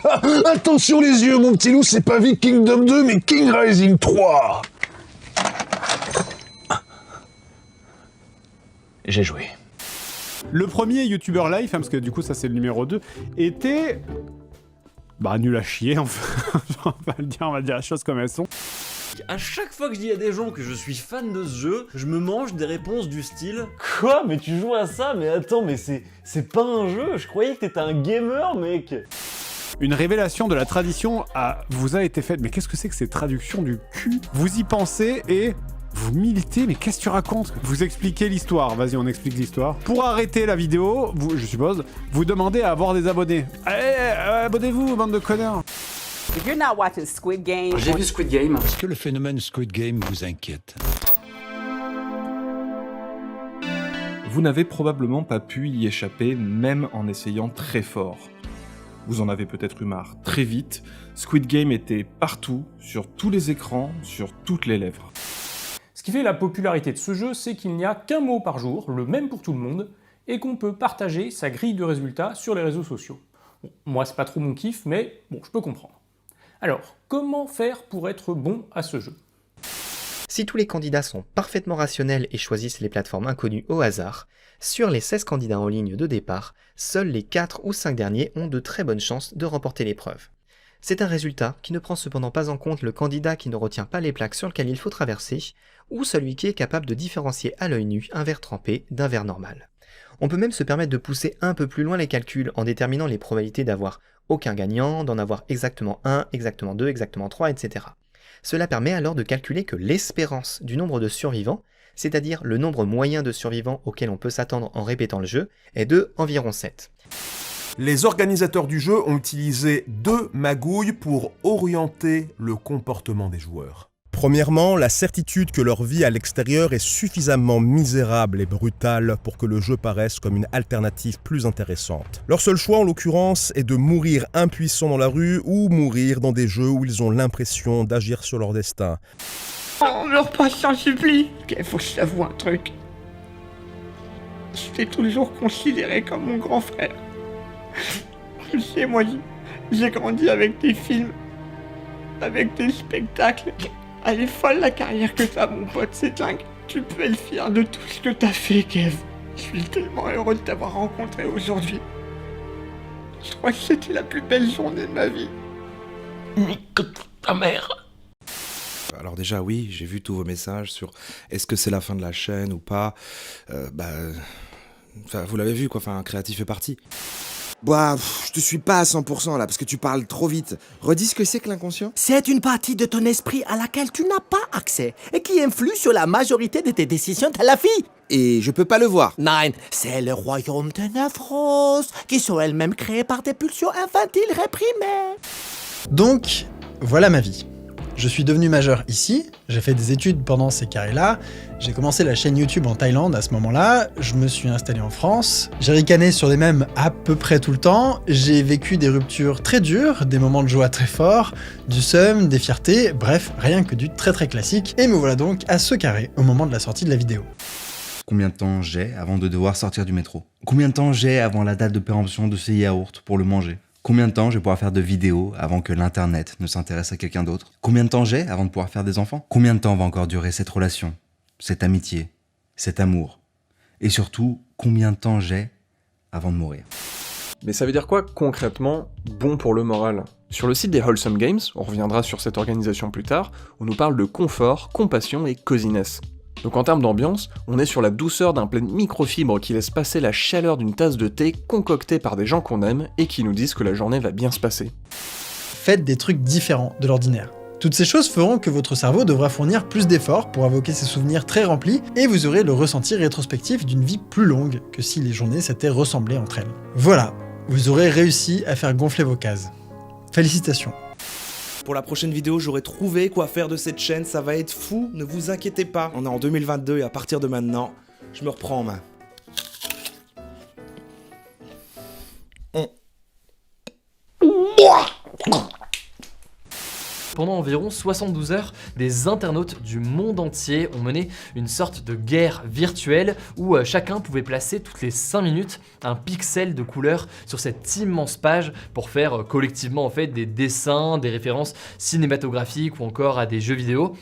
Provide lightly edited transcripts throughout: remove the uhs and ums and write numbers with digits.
Ah, attention les yeux, mon petit loup, c'est pas Vikingdom 2, mais King Rising 3. J'ai joué. Le premier YouTuber Life, parce que du coup ça c'est le numéro 2, était... nul à chier, enfin. on va dire les choses comme elles sont. À chaque fois que je dis à des gens que je suis fan de ce jeu, je me mange des réponses du style « Quoi? Mais tu joues à ça? Mais attends, mais c'est pas un jeu? Je croyais que t'étais un gamer, mec !» Une révélation de la tradition vous a été faite. Mais qu'est-ce que c'est que ces traductions du cul? Vous y pensez et... vous militez, mais qu'est-ce que tu racontes? Vous expliquez l'histoire, vas-y on explique l'histoire. Pour arrêter la vidéo, vous, je suppose, vous demandez à avoir des abonnés. Allez, abonnez-vous, bande de connards. If you're not watching Squid Game... J'ai vu Squid Game. Est-ce que le phénomène Squid Game vous inquiète? Vous n'avez probablement pas pu y échapper, même en essayant très fort. Vous en avez peut-être eu marre. Très vite, Squid Game était partout, sur tous les écrans, sur toutes les lèvres. Ce qui fait la popularité de ce jeu, c'est qu'il n'y a qu'un mot par jour, le même pour tout le monde, et qu'on peut partager sa grille de résultats sur les réseaux sociaux. Bon, moi, c'est pas trop mon kiff, mais bon, je peux comprendre. Alors, comment faire pour être bon à ce jeu? Si tous les candidats sont parfaitement rationnels et choisissent les plateformes inconnues au hasard, sur les 16 candidats en ligne de départ, seuls les 4 ou 5 derniers ont de très bonnes chances de remporter l'épreuve. C'est un résultat qui ne prend cependant pas en compte le candidat qui ne retient pas les plaques sur lesquelles il faut traverser, ou celui qui est capable de différencier à l'œil nu un verre trempé d'un verre normal. On peut même se permettre de pousser un peu plus loin les calculs en déterminant les probabilités d'avoir aucun gagnant, d'en avoir exactement 1, exactement 2, exactement 3, etc. Cela permet alors de calculer que l'espérance du nombre de survivants, c'est-à-dire le nombre moyen de survivants auquel on peut s'attendre en répétant le jeu, est de environ 7. Les organisateurs du jeu ont utilisé 2 magouilles pour orienter le comportement des joueurs. Premièrement, la certitude que leur vie à l'extérieur est suffisamment misérable et brutale pour que le jeu paraisse comme une alternative plus intéressante. Leur seul choix en l'occurrence est de mourir impuissants dans la rue ou mourir dans des jeux où ils ont l'impression d'agir sur leur destin. Oh, leur patient supplie. Il faut que je t'avoue un truc. Je t'ai toujours considéré comme mon grand frère. Tu sais, moi, j'ai grandi avec tes films, avec tes spectacles. Elle est folle la carrière que t'as, mon pote, c'est dingue. Tu peux être fier de tout ce que t'as fait, Kev. Je suis tellement heureux de t'avoir rencontré aujourd'hui. Je crois que c'était la plus belle journée de ma vie. Nique ta mère. Alors déjà, oui, j'ai vu tous vos messages sur est-ce que c'est la fin de la chaîne ou pas. Vous l'avez vu, quoi, enfin, Créatif fait partie. Je te suis pas à 100% là, parce que tu parles trop vite. Redis ce que c'est que l'inconscient. C'est une partie de ton esprit à laquelle tu n'as pas accès et qui influe sur la majorité de tes décisions de la vie. Et je peux pas le voir. Nein, c'est le royaume de 9 roses, qui sont elles-mêmes créées par des pulsions infantiles réprimées. Donc, voilà ma vie. Je suis devenu majeur ici, j'ai fait des études pendant ces carrés-là, j'ai commencé la chaîne YouTube en Thaïlande à ce moment-là, je me suis installé en France, j'ai ricané sur les mêmes à peu près tout le temps, j'ai vécu des ruptures très dures, des moments de joie très forts, du seum, des fiertés, bref, rien que du très très classique, et me voilà donc à ce carré au moment de la sortie de la vidéo. Combien de temps j'ai avant de devoir sortir du métro? Combien de temps j'ai avant la date de péremption de ces yaourts pour le manger? Combien de temps je vais pouvoir faire de vidéos avant que l'internet ne s'intéresse à quelqu'un d'autre? Combien de temps j'ai avant de pouvoir faire des enfants? Combien de temps va encore durer cette relation, cette amitié, cet amour? Et surtout, combien de temps j'ai avant de mourir? Mais ça veut dire quoi concrètement bon pour le moral? Sur le site des Wholesome Games, on reviendra sur cette organisation plus tard, on nous parle de confort, compassion et coziness. Donc en termes d'ambiance, on est sur la douceur d'un plat de microfibres qui laisse passer la chaleur d'une tasse de thé concoctée par des gens qu'on aime et qui nous disent que la journée va bien se passer. Faites des trucs différents de l'ordinaire. Toutes ces choses feront que votre cerveau devra fournir plus d'efforts pour invoquer ses souvenirs très remplis et vous aurez le ressenti rétrospectif d'une vie plus longue que si les journées s'étaient ressemblées entre elles. Voilà, vous aurez réussi à faire gonfler vos cases. Félicitations. Pour la prochaine vidéo, j'aurai trouvé quoi faire de cette chaîne, ça va être fou, ne vous inquiétez pas. On est en 2022 et à partir de maintenant, je me reprends en main. pendant environ 72 heures, des internautes du monde entier ont mené une sorte de guerre virtuelle où chacun pouvait placer toutes les 5 minutes un pixel de couleur sur cette immense page pour faire collectivement en fait des dessins, des références cinématographiques ou encore à des jeux vidéo.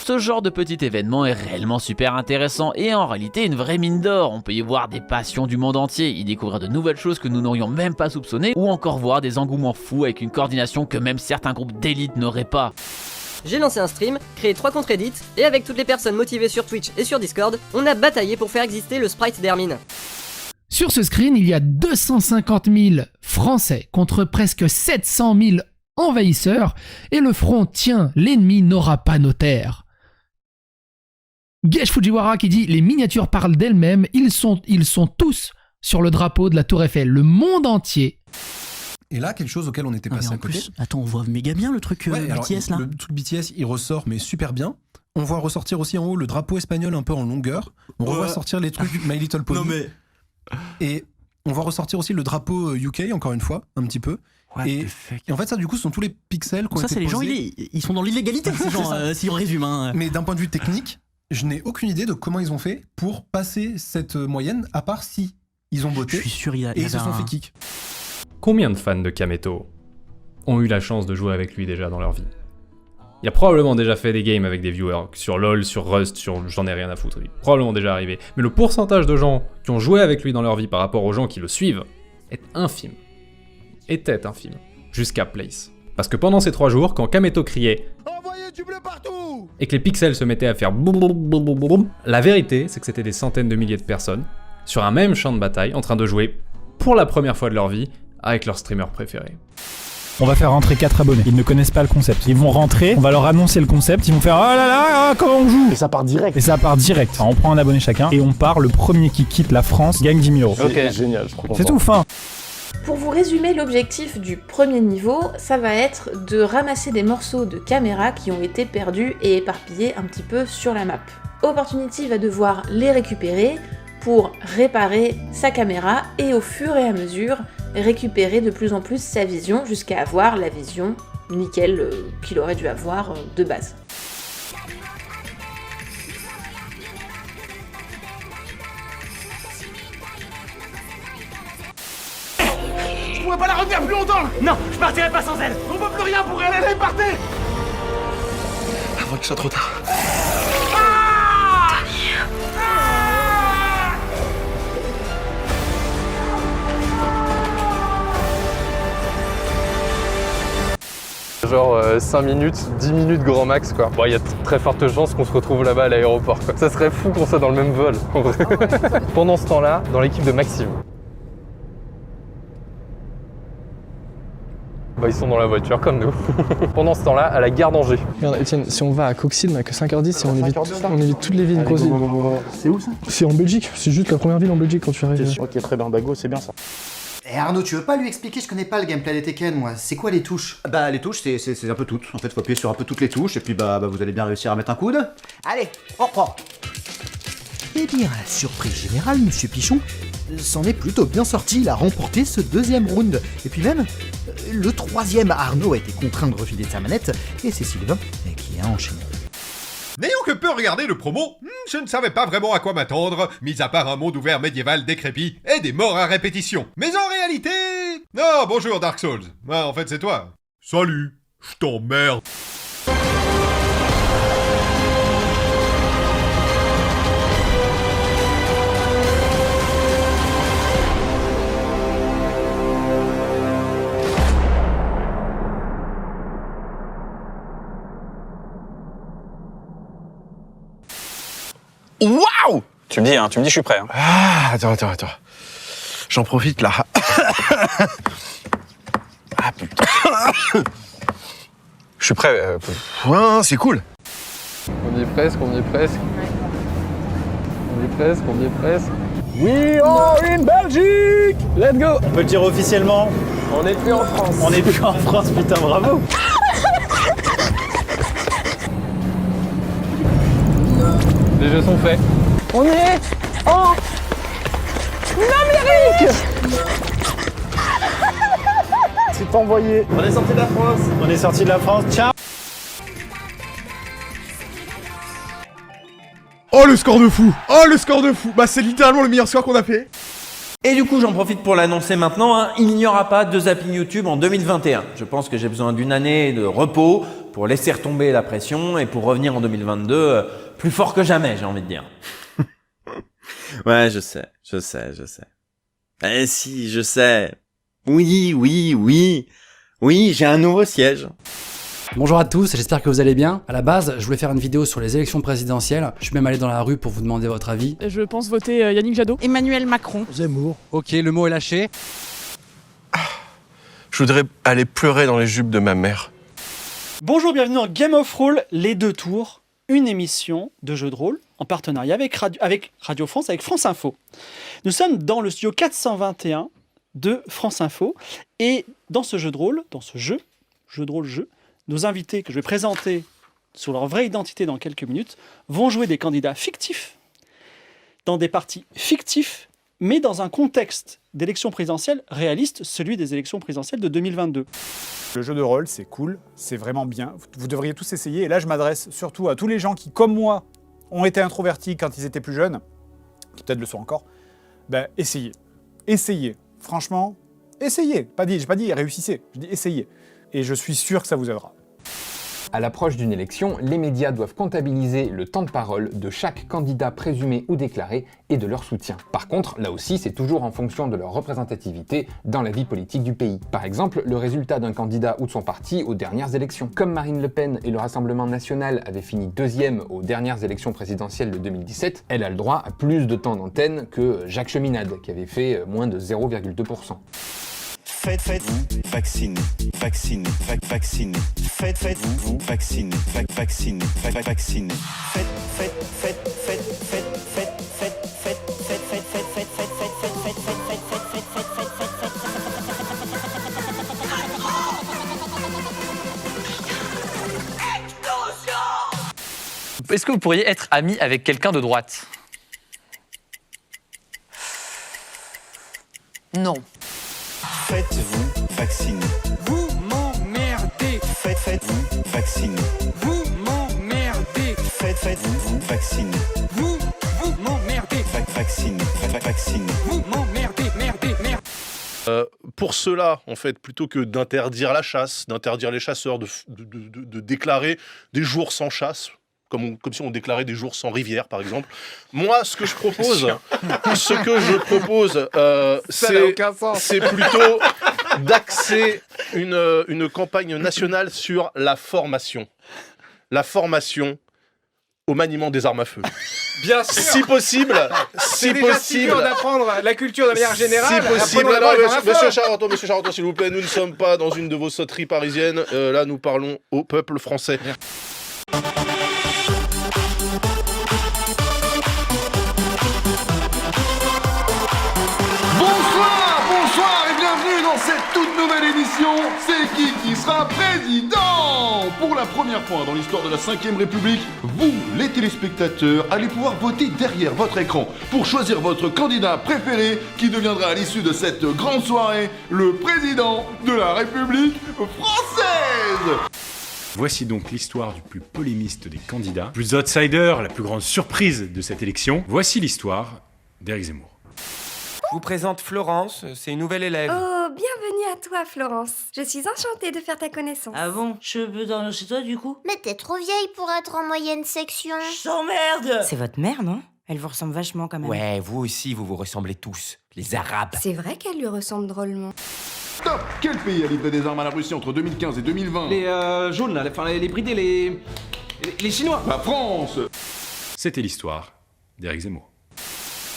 Ce genre de petit événement est réellement super intéressant et en réalité une vraie mine d'or. On peut y voir des passions du monde entier, y découvrir de nouvelles choses que nous n'aurions même pas soupçonnées ou encore voir des engouements fous avec une coordination que même certains groupes d'élite n'auraient pas. J'ai lancé un stream, créé 3 comptes Reddit et avec toutes les personnes motivées sur Twitch et sur Discord, on a bataillé pour faire exister le sprite d'Hermine. Sur ce screen, il y a 250 000 Français contre presque 700 000 envahisseurs et le front tient, l'ennemi n'aura pas nos terres. Gesh Fujiwara qui dit « Les miniatures parlent d'elles-mêmes, ils sont tous sur le drapeau de la Tour Eiffel, le monde entier. » Et là, quelque chose auquel on était passé à côté. Attends, on voit méga bien le truc BTS là. Le truc BTS, il ressort, mais super bien. On voit ressortir aussi en haut le drapeau espagnol un peu en longueur. On revoit sortir les trucs My Little Pony. Non mais... Et on voit ressortir aussi le drapeau UK, encore une fois, un petit peu. Et en fait, ça, du coup, ce sont tous les pixels qui ont été c'est les gens, posés. ils sont dans l'illégalité, ces gens, si on résume. Hein. Mais d'un point de vue technique, je n'ai aucune idée de comment ils ont fait pour passer cette moyenne, à part si ils ont botté. Je suis sûr, et ils se sont fait kick. Combien de fans de Kameto ont eu la chance de jouer avec lui déjà dans leur vie? Il a probablement déjà fait des games avec des viewers, sur LoL, sur Rust, sur j'en ai rien à foutre, il est probablement déjà arrivé. Mais le pourcentage de gens qui ont joué avec lui dans leur vie par rapport aux gens qui le suivent est infime. Était infime. Jusqu'à Place. Parce que pendant ces 3 jours, quand Kameto criait et que les pixels se mettaient à faire boum boum boum boum boum, la vérité c'est que c'était des centaines de milliers de personnes sur un même champ de bataille en train de jouer pour la première fois de leur vie avec leur streamer préféré. On va faire rentrer 4 abonnés, ils ne connaissent pas le concept. Ils vont rentrer, on va leur annoncer le concept, ils vont faire « Oh là là, comment on joue ?» Et ça part direct. Alors, on prend un abonné chacun et on part, le premier qui quitte la France gagne 10 000 €. Ok, génial, je comprends. C'est tout, fin. Pour vous résumer l'objectif du premier niveau, ça va être de ramasser des morceaux de caméra qui ont été perdus et éparpillés un petit peu sur la map. Opportunity va devoir les récupérer pour réparer sa caméra et au fur et à mesure récupérer de plus en plus sa vision jusqu'à avoir la vision nickel qu'il aurait dû avoir de base. Je pourrais pas la retenir plus longtemps. Non, je partirai pas sans elle. On peut plus rien pour elle, elle est partie. Avant que ce soit trop tard. Genre 5 minutes, 10 minutes grand max quoi. Bon, il y a très forte chance qu'on se retrouve là-bas à l'aéroport quoi. Ça serait fou qu'on soit dans le même vol en vrai. Pendant ce temps-là, dans l'équipe de Maxime. Bah ils sont dans la voiture comme nous. Pendant ce temps-là, à la gare d'Angers. Regarde Etienne, si on va à Coxide, on a que 5h10, si on évite toutes les villes grosses villes. C'est où ça? C'est en Belgique, c'est juste la première ville en Belgique quand tu arrives. Ok, très bien, Bago, c'est bien ça. Eh Arnaud, tu veux pas lui expliquer? Je connais pas le gameplay des Tekken, moi. C'est quoi les touches? Bah les touches, c'est un peu toutes. En fait, faut appuyer sur un peu toutes les touches et puis bah vous allez bien réussir à mettre un coude. Allez, on reprend. Eh bien, à la surprise générale, Monsieur Pichon s'en est plutôt bien sorti. Il a remporté ce 2e round. Et puis même, le 3e, Arnaud a été contraint de refiler sa manette et c'est Sylvain qui a enchaîné. N'ayant que peu regardé le promo, je ne savais pas vraiment à quoi m'attendre, mis à part un monde ouvert médiéval décrépit et des morts à répétition. Mais en réalité... Oh, bonjour Dark Souls. Ah, en fait, c'est toi. Salut, je t'emmerde. Waouh! Tu me dis, je suis prêt. Hein. Ah, attends. J'en profite là. Ah putain. Je suis prêt. Ouais, c'est cool. On y est presque. On y est presque. We are in Belgique. Let's go. On peut le dire officiellement. On n'est plus en France. On n'est plus en France, putain, bravo. Les jeux sont faits. On est en Amérique. C'est envoyé. On est sorti de la France. Ciao. Oh le score de fou! Oh le score de fou! Bah c'est littéralement le meilleur score qu'on a fait. Et du coup, j'en profite pour l'annoncer maintenant, hein, il n'y aura pas de zapping YouTube en 2021. Je pense que j'ai besoin d'une année de repos pour laisser retomber la pression et pour revenir en 2022 plus fort que jamais, j'ai envie de dire. Ouais, je sais. Eh si, je sais. Oui, j'ai un nouveau siège. Bonjour à tous, j'espère que vous allez bien. À la base, je voulais faire une vidéo sur les élections présidentielles. Je suis même allé dans la rue pour vous demander votre avis. Je pense voter Yannick Jadot. Emmanuel Macron. Zemmour. Ok, le mot est lâché. Je voudrais aller pleurer dans les jupes de ma mère. Bonjour, bienvenue dans Game of Roll, les 2 tours, une émission de jeux de rôle en partenariat avec Radio France, avec France Info. Nous sommes dans le studio 421 de France Info et dans ce jeu de rôle, nos invités que je vais présenter sur leur vraie identité dans quelques minutes vont jouer des candidats fictifs dans des partis fictifs, mais dans un contexte d'élection présidentielle réaliste, celui des élections présidentielles de 2022. Le jeu de rôle, c'est cool, c'est vraiment bien. Vous devriez tous essayer. Et là, je m'adresse surtout à tous les gens qui, comme moi, ont été introvertis quand ils étaient plus jeunes, qui peut-être le sont encore. Ben, essayez. Essayez. Franchement, essayez. J'ai pas dit réussissez, je dis essayez. Et je suis sûr que ça vous aidera. À l'approche d'une élection, les médias doivent comptabiliser le temps de parole de chaque candidat présumé ou déclaré et de leur soutien. Par contre, là aussi, c'est toujours en fonction de leur représentativité dans la vie politique du pays. Par exemple, le résultat d'un candidat ou de son parti aux dernières élections. Comme Marine Le Pen et le Rassemblement National avaient fini 2e aux dernières élections présidentielles de 2017, elle a le droit à plus de temps d'antenne que Jacques Cheminade, qui avait fait moins de 0,2%. Faites-vous vacciner, vaccinez. Faites-vous vacciner, vaccinez. Est-ce que vous pourriez être ami avec quelqu'un de droite? Non. Faites-vous vacciner. Vous m'emmerdez. Faites-vous vacciner. Vous m'emmerdez. Faites-vous vacciner. Vous m'emmerdez. Vaccinez. Vous m'emmerdez, merde. Pour cela, en fait, plutôt que d'interdire la chasse, d'interdire les chasseurs, de déclarer des jours sans chasse, comme si on déclarait des jours sans rivière, par exemple. Moi, ce que je propose, c'est plutôt d'axer une campagne nationale sur la formation. La formation au maniement des armes à feu. Bien sûr. Si possible, c'est déjà si dur d'apprendre la culture de manière générale. Si possible, monsieur Charenton, s'il vous plaît, nous ne sommes pas dans une de vos sauteries parisiennes. Là, nous parlons au peuple français. Bonsoir et bienvenue dans cette toute nouvelle émission. C'est qui sera président? Pour la première fois dans l'histoire de la 5ème République, vous, les téléspectateurs, allez pouvoir voter derrière votre écran pour choisir votre candidat préféré qui deviendra à l'issue de cette grande soirée le président de la République française. Voici donc l'histoire du plus polémiste des candidats, plus outsider, la plus grande surprise de cette élection. Voici l'histoire d'Éric Zemmour. Je vous présente Florence, c'est une nouvelle élève. Oh, bienvenue à toi, Florence. Je suis enchantée de faire ta connaissance. Ah bon? Je peux dormir chez toi, du coup? Mais t'es trop vieille pour être en moyenne section. Je t'emmerde! C'est votre mère, non? Elle vous ressemble vachement quand même. Ouais, vous aussi, vous vous ressemblez tous. Les Arabes. C'est vrai qu'elle lui ressemble drôlement. Stop! Quel pays a livré des armes à la Russie entre 2015 et 2020? Les jaunes, là, les bridés, les Chinois. La France! C'était l'histoire d'Éric Zemmour.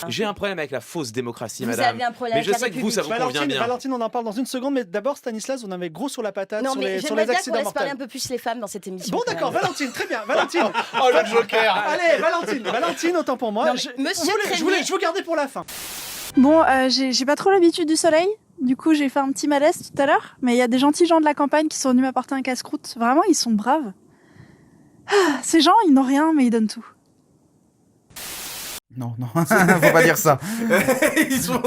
J'ai un problème avec la fausse démocratie, vous madame. Avez un problème mais je sais que vous, ça vous convient bien. Valentine, on en parle dans une seconde, mais d'abord, Stanislas, on avait gros sur la patate non, sur mais les accidents mortels. J'aimerais bien qu'on laisse parler mortels. un peu plus les femmes dans cette émission. Bon, d'accord, Valentine, très bien, Valentine. Oh, le Joker. Allez, Valentine, autant pour moi. Non, je vous gardais pour la fin. Bon, j'ai pas trop l'habitude du soleil. Du coup, j'ai fait un petit malaise tout à l'heure. Mais il y a des gentils gens de la campagne qui sont venus m'apporter un casse-croûte. Vraiment, ils sont braves. Ces gens, ils n'ont rien, mais ils donnent tout. Non, faut pas dire ça.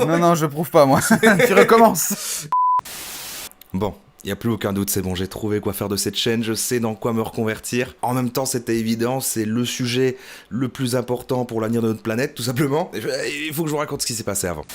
Non, je prouve pas, moi. Tu recommences. Bon, Y a plus aucun doute, c'est bon, j'ai trouvé quoi faire de cette chaîne, je sais dans quoi me reconvertir. En même temps, c'était évident, c'est le sujet le plus important pour l'avenir de notre planète, tout simplement. Il faut que je vous raconte ce qui s'est passé avant.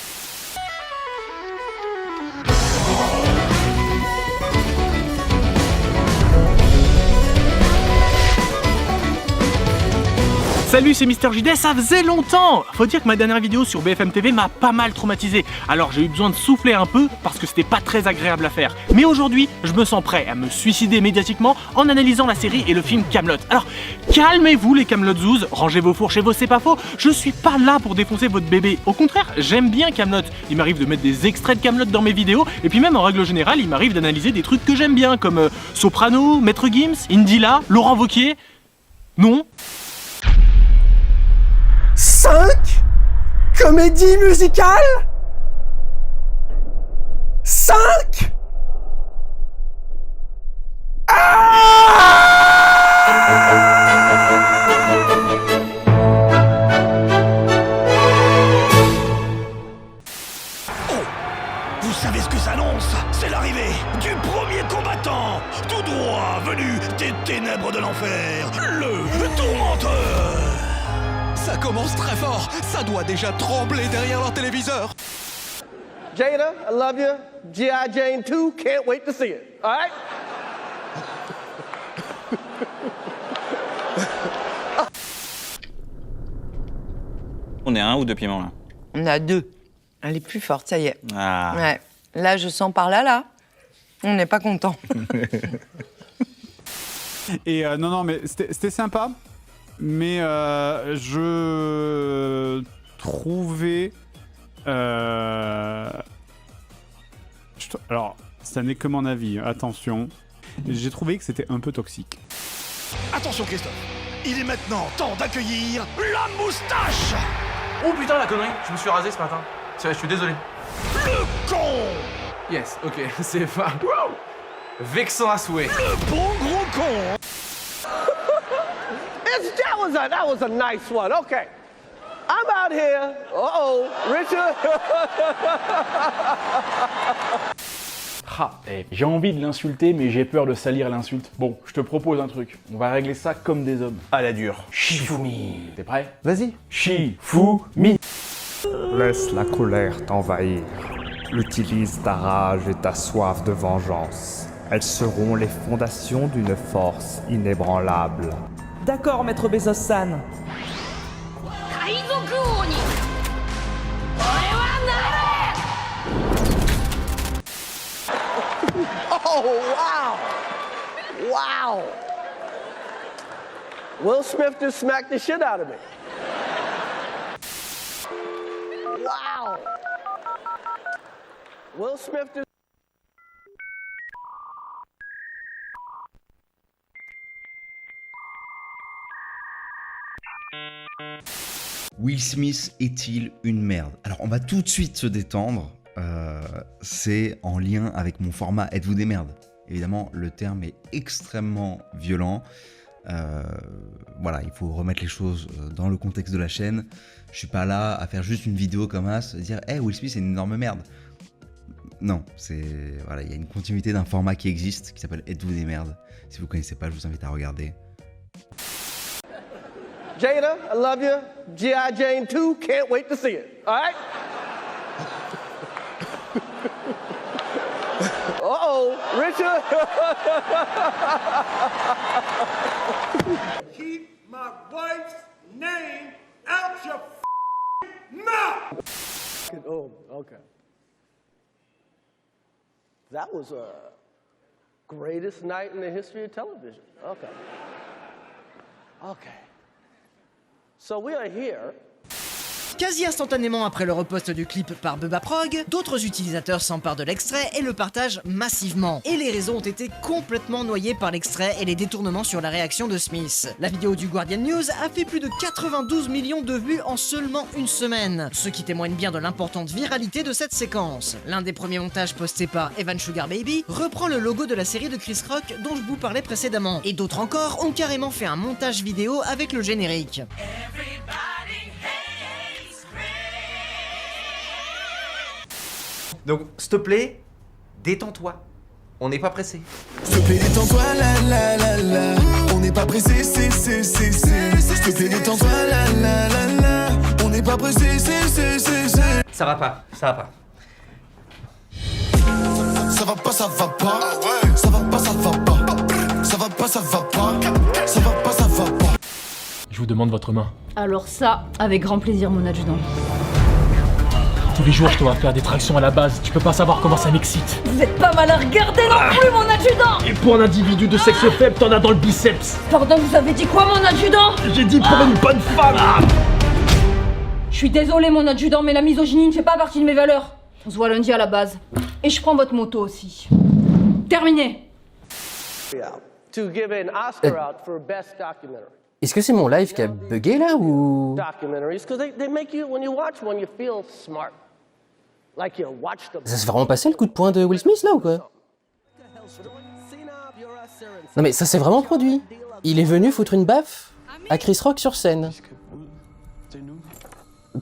Salut, c'est Mister JD, ça faisait longtemps. Faut dire que ma dernière vidéo sur BFM TV m'a pas mal traumatisé. Alors j'ai eu besoin de souffler un peu parce que c'était pas très agréable à faire. Mais aujourd'hui, je me sens prêt à me suicider médiatiquement en analysant la série et le film Kaamelott. Alors calmez-vous les Kaamelott zouz, rangez vos fourches et vos c'est pas faux. Je suis pas là pour défoncer votre bébé. Au contraire, j'aime bien Kaamelott. Il m'arrive de mettre des extraits de Kaamelott dans mes vidéos et puis même en règle générale, il m'arrive d'analyser des trucs que j'aime bien comme Soprano, Maître Gims, Indila, Laurent Wauquiez. Non. 5 comédies musicales 5 Vous savez ce que ça annonce? C'est l'arrivée du premier combattant, tout droit venu des ténèbres de l'enfer, le tourmenteur. Ça commence très fort, ça doit déjà trembler derrière leur téléviseur. Jada, I love you. G.I. Jane 2, can't wait to see it. All right? On est à 1 ou 2 piments là? On a 2. Elle est plus forte, ça y est. Ah. Ouais. Là, je sens par là. On n'est pas content. Et non, mais c'était sympa. Mais je trouvais... Alors, ça n'est que mon avis, attention. J'ai trouvé que c'était un peu toxique. Attention Christophe, il est maintenant temps d'accueillir la moustache. Oh putain la connerie, je me suis rasé ce matin. C'est vrai, je suis désolé. Le con. Yes, ok, c'est pas... Vexant à souhait. Le bon gros con. That was a nice one. Okay. I'm out here. Uh-oh, Richard. J'ai envie de l'insulter, mais j'ai peur de salir l'insulte. Bon, je te propose un truc. On va régler ça comme des hommes. À la dure. Shifumi. T'es prêt? Vas-y. Shifumi. Laisse la colère t'envahir. Utilise ta rage et ta soif de vengeance. Elles seront les fondations d'une force inébranlable. D'accord, maître Bezos-san. Oh, wow. Wow. Will Smith just smacked the shit out of me. Wow. Will Smith just... Will Smith est-il une merde? Alors on va tout de suite se détendre, c'est en lien avec mon format Êtes-vous des merdes? Évidemment le terme est extrêmement violent, voilà, il faut remettre les choses dans le contexte de la chaîne. Je suis pas là à faire juste une vidéo comme ça, se dire hey, Will Smith c'est une énorme merde. Non, voilà, il y a une continuité d'un format qui existe qui s'appelle Êtes-vous des merdes? Si vous connaissez pas, je vous invite à regarder. Jada, I love you. G.I. Jane 2, can't wait to see it. All right? Uh-oh, Richard. Keep my wife's name out your mouth. Oh, okay. That was a greatest night in the history of television. Okay. Okay. So we are here. Quasi instantanément après le repost du clip par Bubba Prog, d'autres utilisateurs s'emparent de l'extrait et le partagent massivement. Et les réseaux ont été complètement noyés par l'extrait et les détournements sur la réaction de Smith. La vidéo du Guardian News a fait plus de 92 millions de vues en seulement une semaine, ce qui témoigne bien de l'importante viralité de cette séquence. L'un des premiers montages postés par Evan Sugar Baby reprend le logo de la série de Chris Rock dont je vous parlais précédemment. Et d'autres encore ont carrément fait un montage vidéo avec le générique. Donc, s'il te plaît, détends-toi. On n'est pas pressé. S'il te plaît, détends-toi, la. On n'est pas pressé, c'est. S'il te plaît, détends-toi, la. On n'est pas pressé, c'est. Ça va pas. Ça va pas. Ça va pas. Ça va pas. Ça va pas. Ça va pas. Je vous demande votre main. Alors ça, avec grand plaisir, mon adjudant. Tous les jours, je dois faire des tractions à la base. Tu peux pas savoir comment ça m'excite. Vous êtes pas mal à regarder non plus, mon adjudant. Et pour un individu de sexe faible, t'en as dans le biceps. Pardon, vous avez dit quoi, mon adjudant? J'ai dit pour une bonne femme. Je suis désolé, mon adjudant, mais la misogynie ne fait pas partie de mes valeurs. On se voit lundi à la base. Et je prends votre moto aussi. Terminé. To give an Oscar out for best documentary. Est-ce que c'est mon live qui a bugué là ou... Documentaries, because they make you, when you watch one, you feel smart. Like you watched them. Ça s'est vraiment passé le coup de poing de Will Smith là ou quoi? Non mais ça s'est vraiment produit. Il est venu foutre une baffe à Chris Rock sur scène.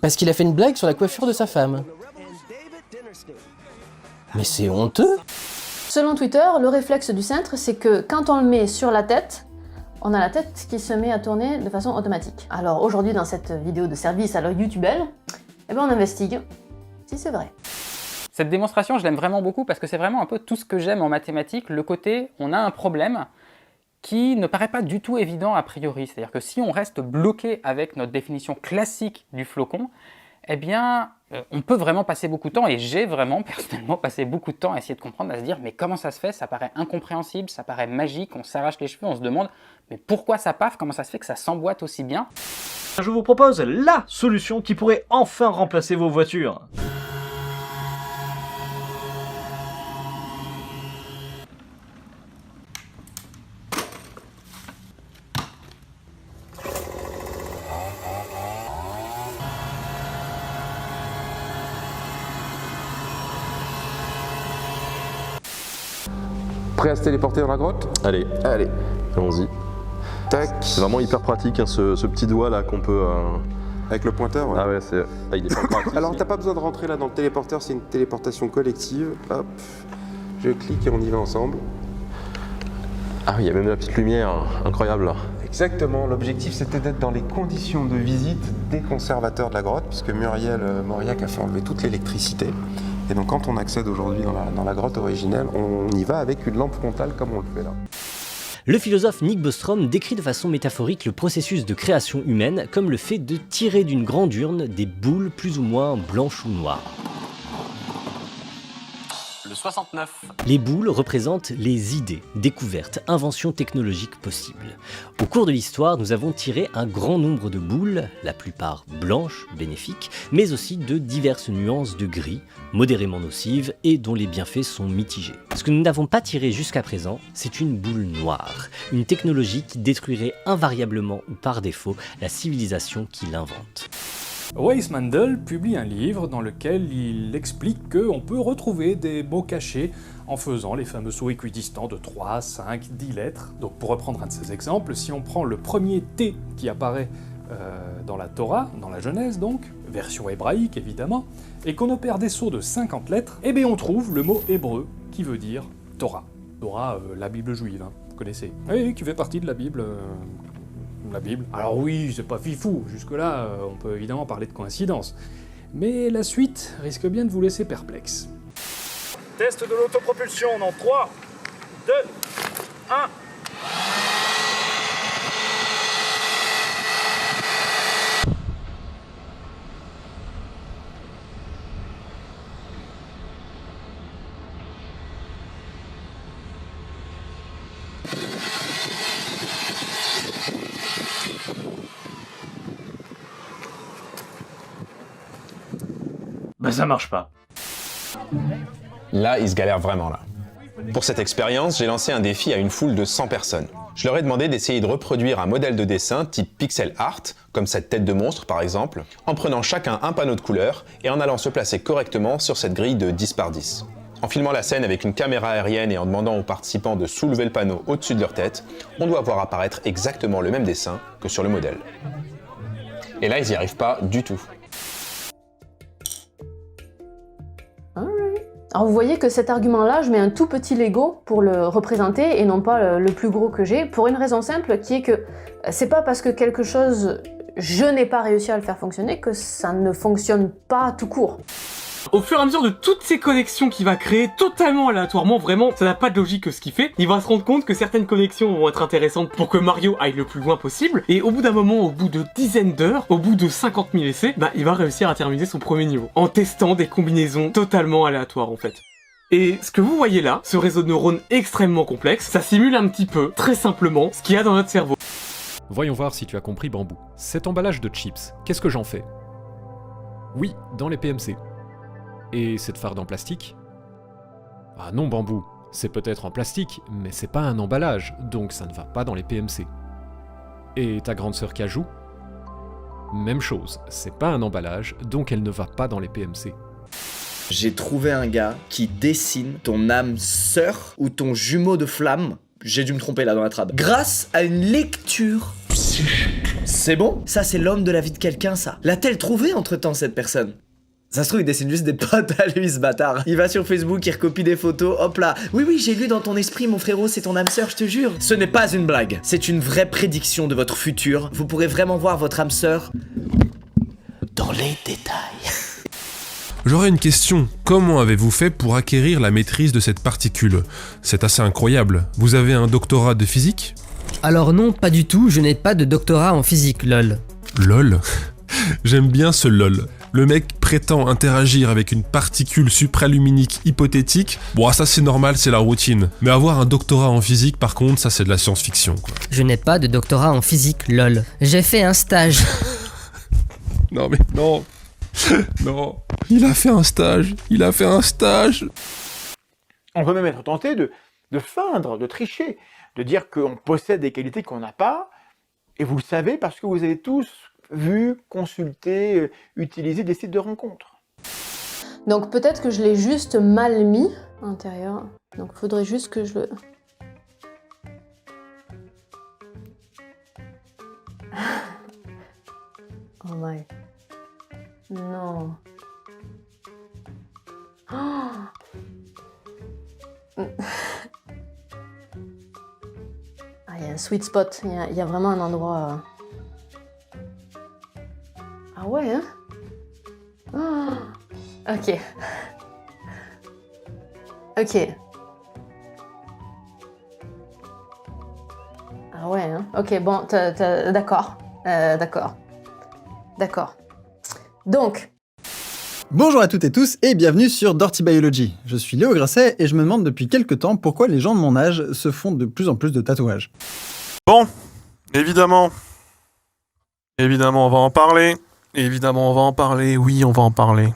Parce qu'il a fait une blague sur la coiffure de sa femme. Mais c'est honteux. Selon Twitter, le réflexe du cintre, c'est que quand on le met sur la tête, on a la tête qui se met à tourner de façon automatique. Alors aujourd'hui, dans cette vidéo de service à l'œil YouTubel, eh ben on investigue si c'est vrai. Cette démonstration, je l'aime vraiment beaucoup parce que c'est vraiment un peu tout ce que j'aime en mathématiques, le côté on a un problème qui ne paraît pas du tout évident a priori. C'est-à-dire que si on reste bloqué avec notre définition classique du flocon, eh bien, on peut vraiment passer beaucoup de temps, et j'ai vraiment personnellement passé beaucoup de temps à essayer de comprendre, à se dire mais comment ça se fait, ça paraît incompréhensible, ça paraît magique, on s'arrache les cheveux, on se demande mais pourquoi ça paffe, comment ça se fait que ça s'emboîte aussi bien? Je vous propose la solution qui pourrait enfin remplacer vos voitures. Prêt à se téléporter dans la grotte? Allez, allons-y. Tac. C'est vraiment hyper pratique, hein, ce petit doigt là qu'on peut... Avec le pointeur, ouais. Ah ouais, il est pas pratique. Alors t'as pas besoin de rentrer là dans le téléporteur, c'est une téléportation collective. Hop, je clique et on y va ensemble. Ah oui, il y a même la petite lumière, incroyable là. Exactement, l'objectif c'était d'être dans les conditions de visite des conservateurs de la grotte, puisque Muriel Mauriac a fait enlever toute l'électricité. Et donc quand on accède aujourd'hui dans la grotte originelle, on y va avec une lampe frontale comme on le fait là. Le philosophe Nick Bostrom décrit de façon métaphorique le processus de création humaine comme le fait de tirer d'une grande urne des boules plus ou moins blanches ou noires. Le 69. Les boules représentent les idées, découvertes, inventions technologiques possibles. Au cours de l'histoire, nous avons tiré un grand nombre de boules, la plupart blanches, bénéfiques, mais aussi de diverses nuances de gris, modérément nocives et dont les bienfaits sont mitigés. Ce que nous n'avons pas tiré jusqu'à présent, c'est une boule noire, une technologie qui détruirait invariablement ou par défaut la civilisation qui l'invente. Weissmandl publie un livre dans lequel il explique qu'on peut retrouver des mots cachés en faisant les fameux sauts équidistants de 3, 5, 10 lettres. Donc pour reprendre un de ces exemples, si on prend le premier T qui apparaît dans la Torah, dans la Genèse donc, version hébraïque évidemment, et qu'on opère des sauts de 50 lettres, eh bien on trouve le mot hébreu qui veut dire Torah. Torah, la Bible juive, hein, vous connaissez. Oui, qui fait partie de la Bible. La Bible. Alors oui, c'est pas fifou, jusque-là, on peut évidemment parler de coïncidence. Mais la suite risque bien de vous laisser perplexe. Test de l'autopropulsion dans 3, 2, 1... Bah ça marche pas. Là, ils se galèrent vraiment là. Pour cette expérience, j'ai lancé un défi à une foule de 100 personnes. Je leur ai demandé d'essayer de reproduire un modèle de dessin type pixel art, comme cette tête de monstre par exemple, en prenant chacun un panneau de couleur et en allant se placer correctement sur cette grille de 10 par 10. En filmant la scène avec une caméra aérienne et en demandant aux participants de soulever le panneau au-dessus de leur tête, on doit voir apparaître exactement le même dessin que sur le modèle. Et là, ils n'y arrivent pas du tout. Alors vous voyez que cet argument-là, je mets un tout petit Lego pour le représenter et non pas le plus gros que j'ai, pour une raison simple qui est que c'est pas parce que quelque chose, je n'ai pas réussi à le faire fonctionner que ça ne fonctionne pas tout court. Au fur et à mesure de toutes ces connexions qu'il va créer totalement aléatoirement, vraiment, ça n'a pas de logique ce qu'il fait, il va se rendre compte que certaines connexions vont être intéressantes pour que Mario aille le plus loin possible, et au bout d'un moment, au bout de dizaines d'heures, au bout de 50 000 essais, bah il va réussir à terminer son premier niveau, en testant des combinaisons totalement aléatoires en fait. Et ce que vous voyez là, ce réseau de neurones extrêmement complexe, ça simule un petit peu, très simplement, ce qu'il y a dans notre cerveau. Voyons voir si tu as compris, Bambou. Cet emballage de chips, qu'est-ce que j'en fais? Oui, dans les PMC. Et cette farde en plastique? Ah non, Bambou, c'est peut-être en plastique, mais c'est pas un emballage, donc ça ne va pas dans les PMC. Et ta grande sœur Cajou? Même chose, c'est pas un emballage, donc elle ne va pas dans les PMC. J'ai trouvé un gars qui dessine ton âme sœur ou ton jumeau de flamme. J'ai dû me tromper là dans la trad. Grâce à une lecture psychique. C'est bon? Ça, c'est l'homme de la vie de quelqu'un, ça. L'a-t-elle trouvé entre-temps, cette personne? Ça se trouve, il dessine juste des potes à lui, ce bâtard. Il va sur Facebook, il recopie des photos, hop là. Oui, j'ai lu dans ton esprit, mon frérot, c'est ton âme sœur, je te jure. Ce n'est pas une blague, c'est une vraie prédiction de votre futur. Vous pourrez vraiment voir votre âme sœur dans les détails. J'aurais une question. Comment avez-vous fait pour acquérir la maîtrise de cette particule? C'est assez incroyable. Vous avez un doctorat de physique? Alors non, pas du tout, je n'ai pas de doctorat en physique, lol. LOL? J'aime bien ce LOL. Le mec prétend interagir avec une particule supraluminique hypothétique. Bon, ça c'est normal, c'est la routine. Mais avoir un doctorat en physique, par contre, ça c'est de la science-fiction, quoi. Je n'ai pas de doctorat en physique, lol. J'ai fait un stage. Non mais non. Non. Il a fait un stage. On peut même être tenté de feindre, de tricher, de dire qu'on possède des qualités qu'on n'a pas, et vous le savez parce que vous avez tous vu, consulté, utilisé des sites de rencontres. Donc peut-être que je l'ai juste mal mis à l'intérieur. Donc il faudrait juste que je le... Oh my... Non... Oh. Ah, il y a un sweet spot, il y a vraiment un endroit... Ah ouais, hein? Oh. Ok. Ok. Ah ouais, hein? Ok, bon, d'accord. D'accord. Donc... Bonjour à toutes et tous et bienvenue sur Dirty Biology. Je suis Léo Grasset et je me demande depuis quelques temps pourquoi les gens de mon âge se font de plus en plus de tatouages. Bon, évidemment, on va en parler. Oui, on va en parler.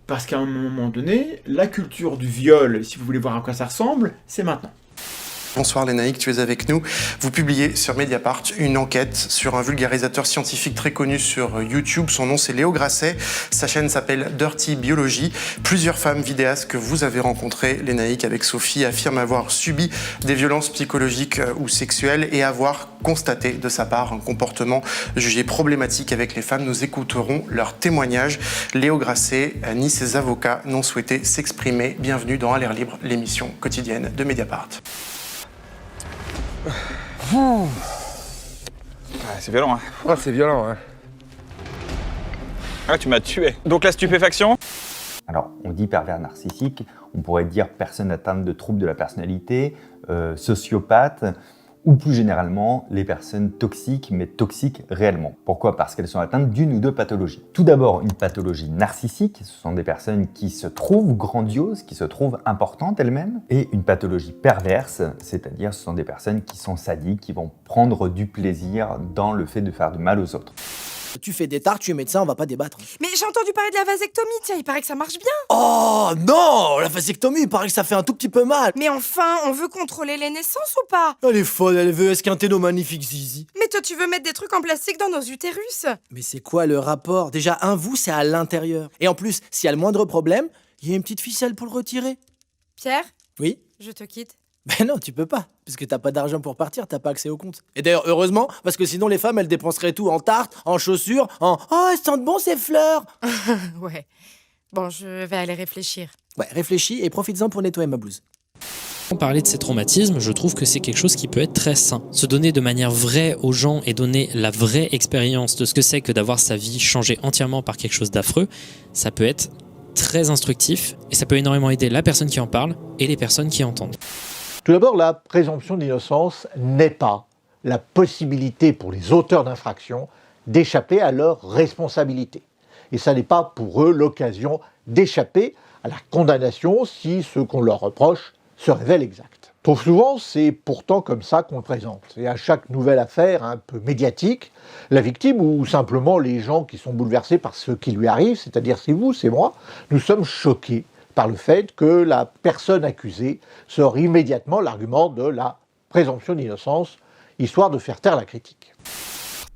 Parce qu'à un moment donné, la culture du viol, si vous voulez voir à quoi ça ressemble, c'est maintenant. Bonsoir Lénaïque, tu es avec nous. Vous publiez sur Mediapart une enquête sur un vulgarisateur scientifique très connu sur YouTube. Son nom c'est Léo Grasset. Sa chaîne s'appelle Dirty Biology. Plusieurs femmes vidéastes que vous avez rencontrées, Lénaïque avec Sophie, affirment avoir subi des violences psychologiques ou sexuelles et avoir constaté de sa part un comportement jugé problématique avec les femmes. Nous écouterons leur témoignage. Léo Grasset ni ses avocats n'ont souhaité s'exprimer. Bienvenue dans À l'air libre, l'émission quotidienne de Mediapart. C'est violent, hein. Oh, c'est violent, ouais. Ah, tu m'as tué. Donc la stupéfaction? Alors, on dit pervers narcissique, on pourrait dire personne atteinte de troubles de la personnalité, sociopathe, ou plus généralement, les personnes toxiques, mais toxiques réellement. Pourquoi? Parce qu'elles sont atteintes d'une ou deux pathologies. Tout d'abord, une pathologie narcissique, ce sont des personnes qui se trouvent grandioses, qui se trouvent importantes elles-mêmes, et une pathologie perverse, c'est-à-dire ce sont des personnes qui sont sadiques, qui vont prendre du plaisir dans le fait de faire du mal aux autres. Tu fais des tartes, tu es médecin, on va pas débattre. Mais j'ai entendu parler de la vasectomie, tiens, il paraît que ça marche bien. Oh non, la vasectomie, il paraît que ça fait un tout petit peu mal. Mais enfin, on veut contrôler les naissances ou pas? Elle est folle, elle veut esquinter nos magnifiques zizi. Mais toi, tu veux mettre des trucs en plastique dans nos utérus? Mais c'est quoi le rapport? Déjà, un vous, c'est à l'intérieur. Et en plus, s'il y a le moindre problème, il y a une petite ficelle pour le retirer. Pierre? Oui? Je te quitte. Ben non, tu peux pas, parce que t'as pas d'argent pour partir, t'as pas accès au compte. Et d'ailleurs, heureusement, parce que sinon les femmes, elles dépenseraient tout en tartes, en chaussures, en « Oh, elles sentent bon ces fleurs !» Ouais. Bon, je vais aller réfléchir. Ouais, réfléchis et profites-en pour nettoyer ma blouse. Parler de ces traumatismes, je trouve que c'est quelque chose qui peut être très sain. Se donner de manière vraie aux gens et donner la vraie expérience de ce que c'est que d'avoir sa vie changée entièrement par quelque chose d'affreux, ça peut être très instructif et ça peut énormément aider la personne qui en parle et les personnes qui entendent. Tout d'abord, la présomption d'innocence n'est pas la possibilité pour les auteurs d'infractions d'échapper à leurs responsabilités. Et ça n'est pas pour eux l'occasion d'échapper à la condamnation si ce qu'on leur reproche se révèle exact. Trop souvent, c'est pourtant comme ça qu'on le présente. Et à chaque nouvelle affaire un peu médiatique, la victime ou simplement les gens qui sont bouleversés par ce qui lui arrive, c'est-à-dire c'est vous, c'est moi, nous sommes choqués par le fait que la personne accusée sort immédiatement l'argument de la présomption d'innocence, histoire de faire taire la critique.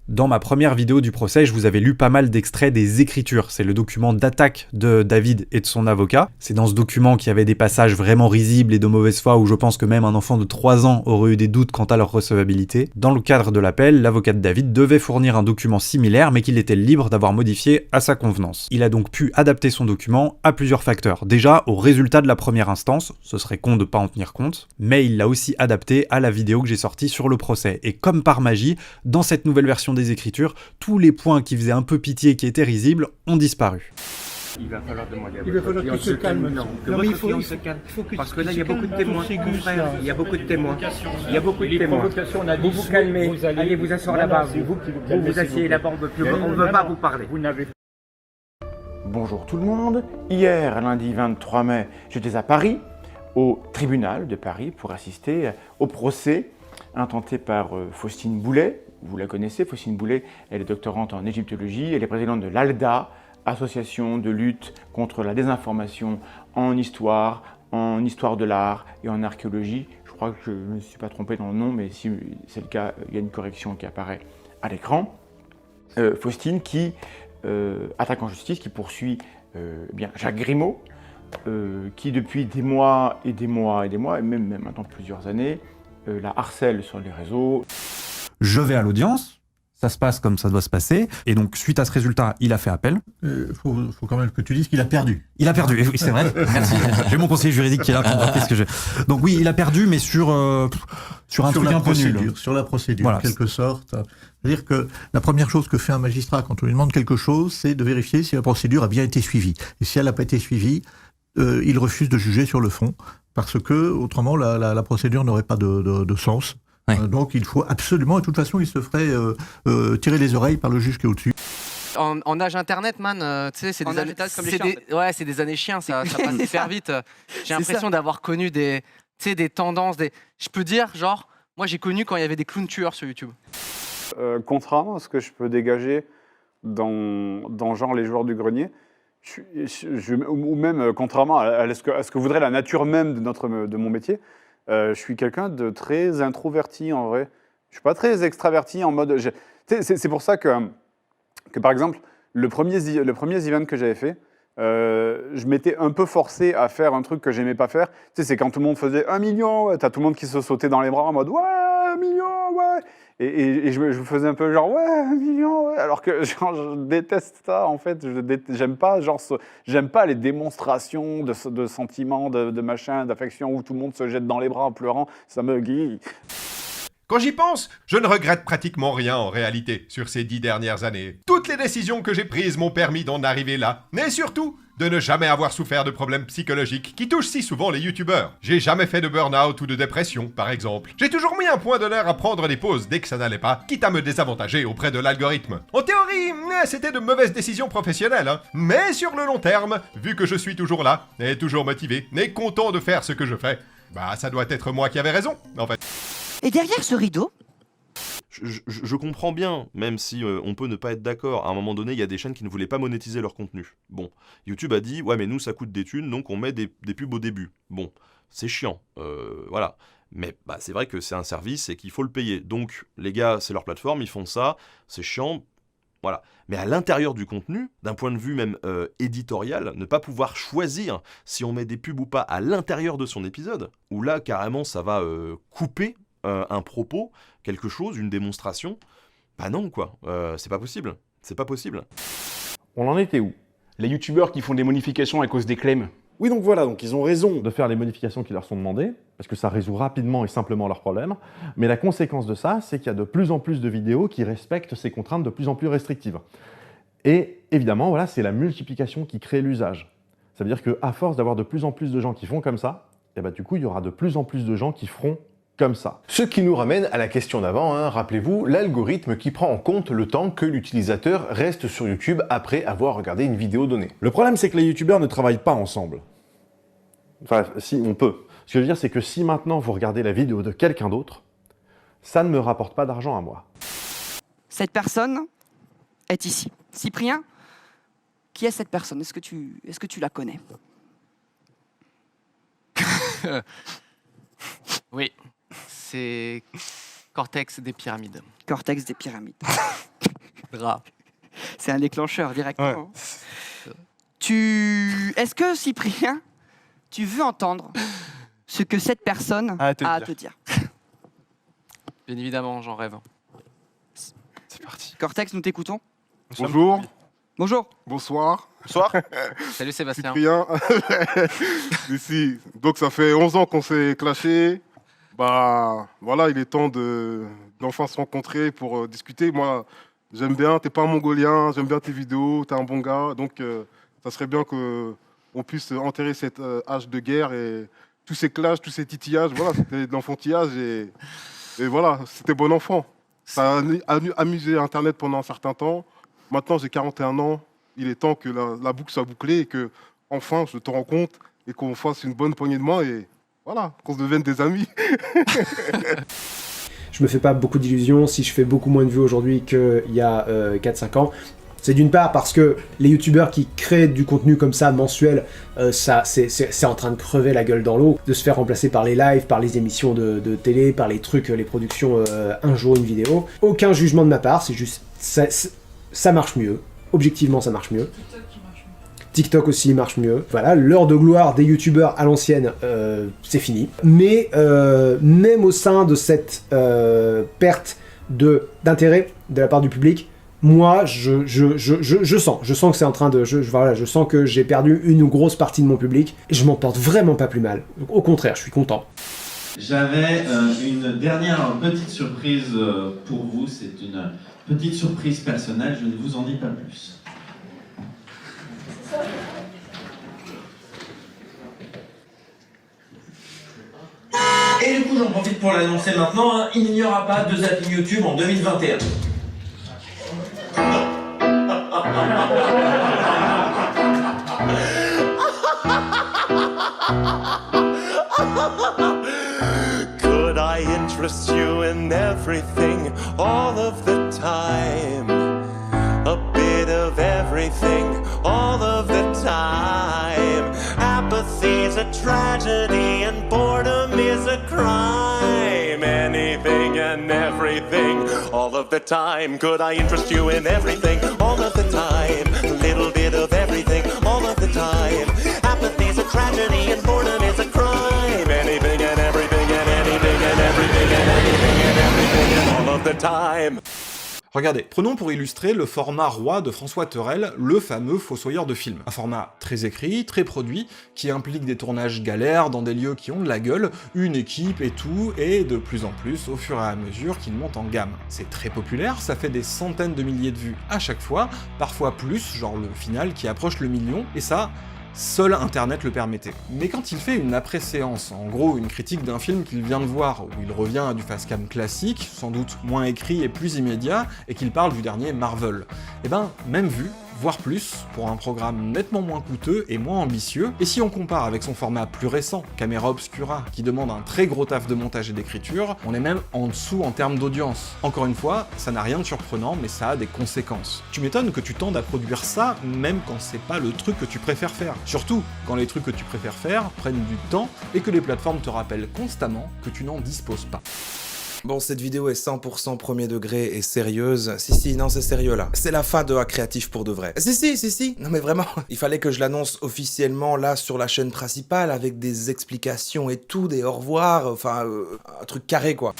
Dans ma première vidéo du procès, je vous avais lu pas mal d'extraits des écritures. C'est le document d'attaque de David et de son avocat. C'est dans ce document qu'il y avait des passages vraiment risibles et de mauvaise foi où je pense que même un enfant de 3 ans aurait eu des doutes quant à leur recevabilité. Dans le cadre de l'appel, l'avocat de David devait fournir un document similaire mais qu'il était libre d'avoir modifié à sa convenance. Il a donc pu adapter son document à plusieurs facteurs. Déjà, au résultat de la première instance, ce serait con de pas en tenir compte, mais il l'a aussi adapté à la vidéo que j'ai sortie sur le procès. Et comme par magie, dans cette nouvelle version des écritures, tous les points qui faisaient un peu pitié, qui étaient risibles, ont disparu. Il va falloir demander à Il va falloir qu'il se calme. Non, Non, mais il faut se calme. que Parce tu que là, il y a te beaucoup de calmes, témoins. ton Mon Ségus, frère, là. il y a beaucoup de témoins. Il y a beaucoup de Les témoins. provocations, on a Vous dit, vous calmez. vous allez- Allez vous asseoir Non, là-bas. non, c'est vous qui vous Vous calmez, vous s'il asseyez vous là-bas, plaît. on ne veut pas vous parler. Vous n'avez Bonjour tout le monde. Hier, lundi 23 mai, j'étais à Paris, au tribunal de Paris, pour assister au procès intenté par Faustine Boulay. Vous la connaissez, Faustine Boulay, elle est doctorante en égyptologie, elle est présidente de l'ALDA, association de lutte contre la désinformation en histoire de l'art et en archéologie. Je crois que je ne me suis pas trompé dans le nom, mais si c'est le cas, il y a une correction qui apparaît à l'écran. Faustine qui attaque en justice, qui poursuit Jacques Grimaud, qui depuis des mois et des mois et des mois, et même maintenant plusieurs années, la harcèle sur les réseaux. Je vais à l'audience, ça se passe comme ça doit se passer, et donc suite à ce résultat, il a fait appel. Faut quand même que tu dises qu'il a perdu. Il a perdu, oui c'est vrai, merci. J'ai mon conseiller juridique qui est là pour me rappeler ce que j'ai. Donc oui, il a perdu, mais sur un truc un peu nul. Sur la procédure, voilà. En quelque sorte. C'est-à-dire que la première chose que fait un magistrat quand on lui demande quelque chose, c'est de vérifier si la procédure a bien été suivie. Et si elle n'a pas été suivie, il refuse de juger sur le fond, parce que autrement la procédure n'aurait pas de sens. Ouais. Donc il faut absolument, et de toute façon il se ferait tirer les oreilles par le juge qui est au-dessus. En âge internet, man, tu sais, c'est des années, ouais, c'est des années chiens, ça passe hyper vite. J'ai l'impression d'avoir connu des tendances, je peux dire, genre, moi j'ai connu quand il y avait des clowns tueurs sur YouTube. Contrairement à ce que je peux dégager dans genre les joueurs du grenier, ou même contrairement à ce que voudrait la nature même de mon métier, je suis quelqu'un de très introverti en vrai. Je suis pas très extraverti en mode. C'est pour ça que par exemple le premier event que j'avais fait, je m'étais un peu forcé à faire un truc que j'aimais pas faire. Tu sais, c'est quand tout le monde faisait 1 million, ouais, t'as tout le monde qui se sautait dans les bras en mode ouais 1 million, ouais. Et je faisais un peu genre ouais 1 million, ouais. Alors que genre, je déteste ça en fait. J'aime pas les démonstrations de sentiments, de machin, d'affection où tout le monde se jette dans les bras en pleurant. Ça me guille. Quand j'y pense, je ne regrette pratiquement rien en réalité sur ces 10 dernières années. Toutes les décisions que j'ai prises m'ont permis d'en arriver là, mais surtout de ne jamais avoir souffert de problèmes psychologiques qui touchent si souvent les youtubeurs. J'ai jamais fait de burn-out ou de dépression, par exemple. J'ai toujours mis un point d'honneur à prendre des pauses dès que ça n'allait pas, quitte à me désavantager auprès de l'algorithme. En théorie, c'était de mauvaises décisions professionnelles, hein. Mais sur le long terme, vu que je suis toujours là, et toujours motivé, et content de faire ce que je fais, bah ça doit être moi qui avais raison, en fait. Et derrière ce rideau, je comprends bien, même si on peut ne pas être d'accord. À un moment donné, il y a des chaînes qui ne voulaient pas monétiser leur contenu. Bon, YouTube a dit, ouais mais nous ça coûte des thunes, donc on met des pubs au début. Bon, c'est chiant, voilà. Mais bah, c'est vrai que c'est un service et qu'il faut le payer. Donc les gars, c'est leur plateforme, ils font ça, c'est chiant, voilà. Mais à l'intérieur du contenu, d'un point de vue même éditorial, ne pas pouvoir choisir si on met des pubs ou pas à l'intérieur de son épisode, où là carrément ça va couper un propos, quelque chose, une démonstration, bah non quoi, c'est pas possible, c'est pas possible. On en était où? Les youtubeurs qui font des modifications à cause des claims. Oui, donc voilà, donc ils ont raison de faire les modifications qui leur sont demandées, parce que ça résout rapidement et simplement leurs problèmes. Mais la conséquence de ça, c'est qu'il y a de plus en plus de vidéos qui respectent ces contraintes de plus en plus restrictives. Et évidemment, voilà, c'est la multiplication qui crée l'usage. Ça veut dire qu'à force d'avoir de plus en plus de gens qui font comme ça, et bah, du coup, il y aura de plus en plus de gens qui feront comme ça. Ce qui nous ramène à la question d'avant, hein, rappelez-vous, l'algorithme qui prend en compte le temps que l'utilisateur reste sur YouTube après avoir regardé une vidéo donnée. Le problème, c'est que les youtubeurs ne travaillent pas ensemble. Enfin, si, on peut. Ce que je veux dire, c'est que si maintenant vous regardez la vidéo de quelqu'un d'autre, ça ne me rapporte pas d'argent à moi. Cette personne est ici. Cyprien, qui est cette personne? Est-ce que tu la connais? Oui, c'est Cortex des pyramides. Cortex des pyramides. Bra. C'est un déclencheur directement. Ouais. Est-ce que, Cyprien, tu veux entendre ce que cette personne a à te dire? Bien évidemment, j'en rêve. C'est parti. Cortex, nous t'écoutons. Bonjour. Bonjour. Bonsoir. Bonsoir. Salut Sébastien. Cyprien. Ici. Donc ça fait 11 ans qu'on s'est clashé. Bah voilà, il est temps d'enfin se rencontrer pour discuter. Moi, j'aime bien, t'es pas un Mongolien, j'aime bien tes vidéos, t'es un bon gars. Donc ça serait bien qu'on puisse enterrer cette hache de guerre et tous ces clashs, tous ces titillages. Voilà, c'était de l'enfantillage et voilà, c'était bon enfant. Ça a amusé Internet pendant un certain temps. Maintenant, j'ai 41 ans. Il est temps que la boucle soit bouclée et que, enfin, je te rencontre et qu'on fasse une bonne poignée de main et voilà, qu'on se devienne des amis. Je me fais pas beaucoup d'illusions si je fais beaucoup moins de vues aujourd'hui qu'il y a 4-5 ans. C'est d'une part parce que les youtubeurs qui créent du contenu comme ça, mensuel, c'est en train de crever la gueule dans l'eau, de se faire remplacer par les lives, par les émissions de télé, par les trucs, les productions un jour une vidéo. Aucun jugement de ma part, c'est juste... Ça marche mieux. Objectivement, ça marche mieux. TikTok aussi marche mieux. Voilà, l'heure de gloire des youtubeurs à l'ancienne, c'est fini. Mais même au sein de cette perte d'intérêt de la part du public, moi, je sens que c'est en train de... je sens que j'ai perdu une grosse partie de mon public. Et je m'en porte vraiment pas plus mal. Au contraire, je suis content. J'avais une dernière petite surprise pour vous. C'est une petite surprise personnelle, je ne vous en dis pas plus. Et du coup, j'en profite pour l'annoncer maintenant, hein, il n'y aura pas de zapping YouTube en 2021. Could I interest you in everything, all of the time? A bit of everything, all of the time. Apathy's a tragedy and boredom is a crime. Anything and everything, all of the time. Could I interest you in everything, all of the time? A little bit of everything, all of the time. Apathy's a tragedy and boredom is a crime. Anything and everything and anything and everything and anything and everything and all of the time. Regardez, prenons pour illustrer le format roi de François Thorel, le fameux fossoyeur de film. Un format très écrit, très produit, qui implique des tournages galères dans des lieux qui ont de la gueule, une équipe et tout, et de plus en plus au fur et à mesure qu'il monte en gamme. C'est très populaire, ça fait des centaines de milliers de vues à chaque fois, parfois plus, genre le final qui approche le million, et ça, seul Internet le permettait. Mais quand il fait une après-séance, en gros une critique d'un film qu'il vient de voir, où il revient à du fast-cam classique, sans doute moins écrit et plus immédiat, et qu'il parle du dernier Marvel, et ben, même vue, voire plus, pour un programme nettement moins coûteux et moins ambitieux, et si on compare avec son format plus récent, Camera Obscura, qui demande un très gros taf de montage et d'écriture, on est même en dessous en termes d'audience. Encore une fois, ça n'a rien de surprenant, mais ça a des conséquences. Tu m'étonnes que tu tendes à produire ça, même quand c'est pas le truc que tu préfères faire. Surtout quand les trucs que tu préfères faire prennent du temps, et que les plateformes te rappellent constamment que tu n'en disposes pas. Bon, cette vidéo est 100% premier degré et sérieuse. Si, non, c'est sérieux là. C'est la fin de A Créatif pour de vrai. Si. Non mais vraiment, il fallait que je l'annonce officiellement là sur la chaîne principale avec des explications et tout, des au revoir, enfin, un truc carré quoi.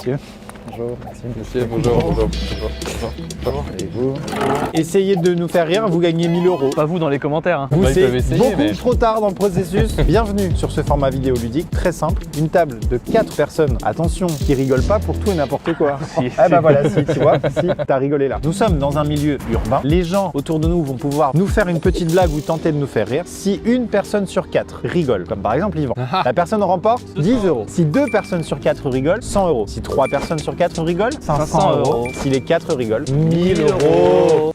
monsieur. Bonjour, Maxime. Monsieur, bonjour. Et vous? Essayez de nous faire rire, vous gagnez 1000 €. Pas vous dans les commentaires. Hein. Vous, Bah, c'est beaucoup trop tard dans le processus. Bienvenue sur ce format vidéo ludique, très simple. Une table de 4 personnes, attention, qui rigolent pas pour tout et n'importe quoi. Ah bah voilà, si, tu vois, si, t'as rigolé là. Nous sommes dans un milieu urbain. Les gens autour de nous vont pouvoir nous faire une petite blague ou tenter de nous faire rire si une personne sur 4 rigole, comme par exemple Yvan. La personne remporte 10 €. Si 2 personnes sur 4 rigolent, 100 €. Si 3 personnes sur 4 rigolent, 500 €. Si les 4 rigolent, 1000 €.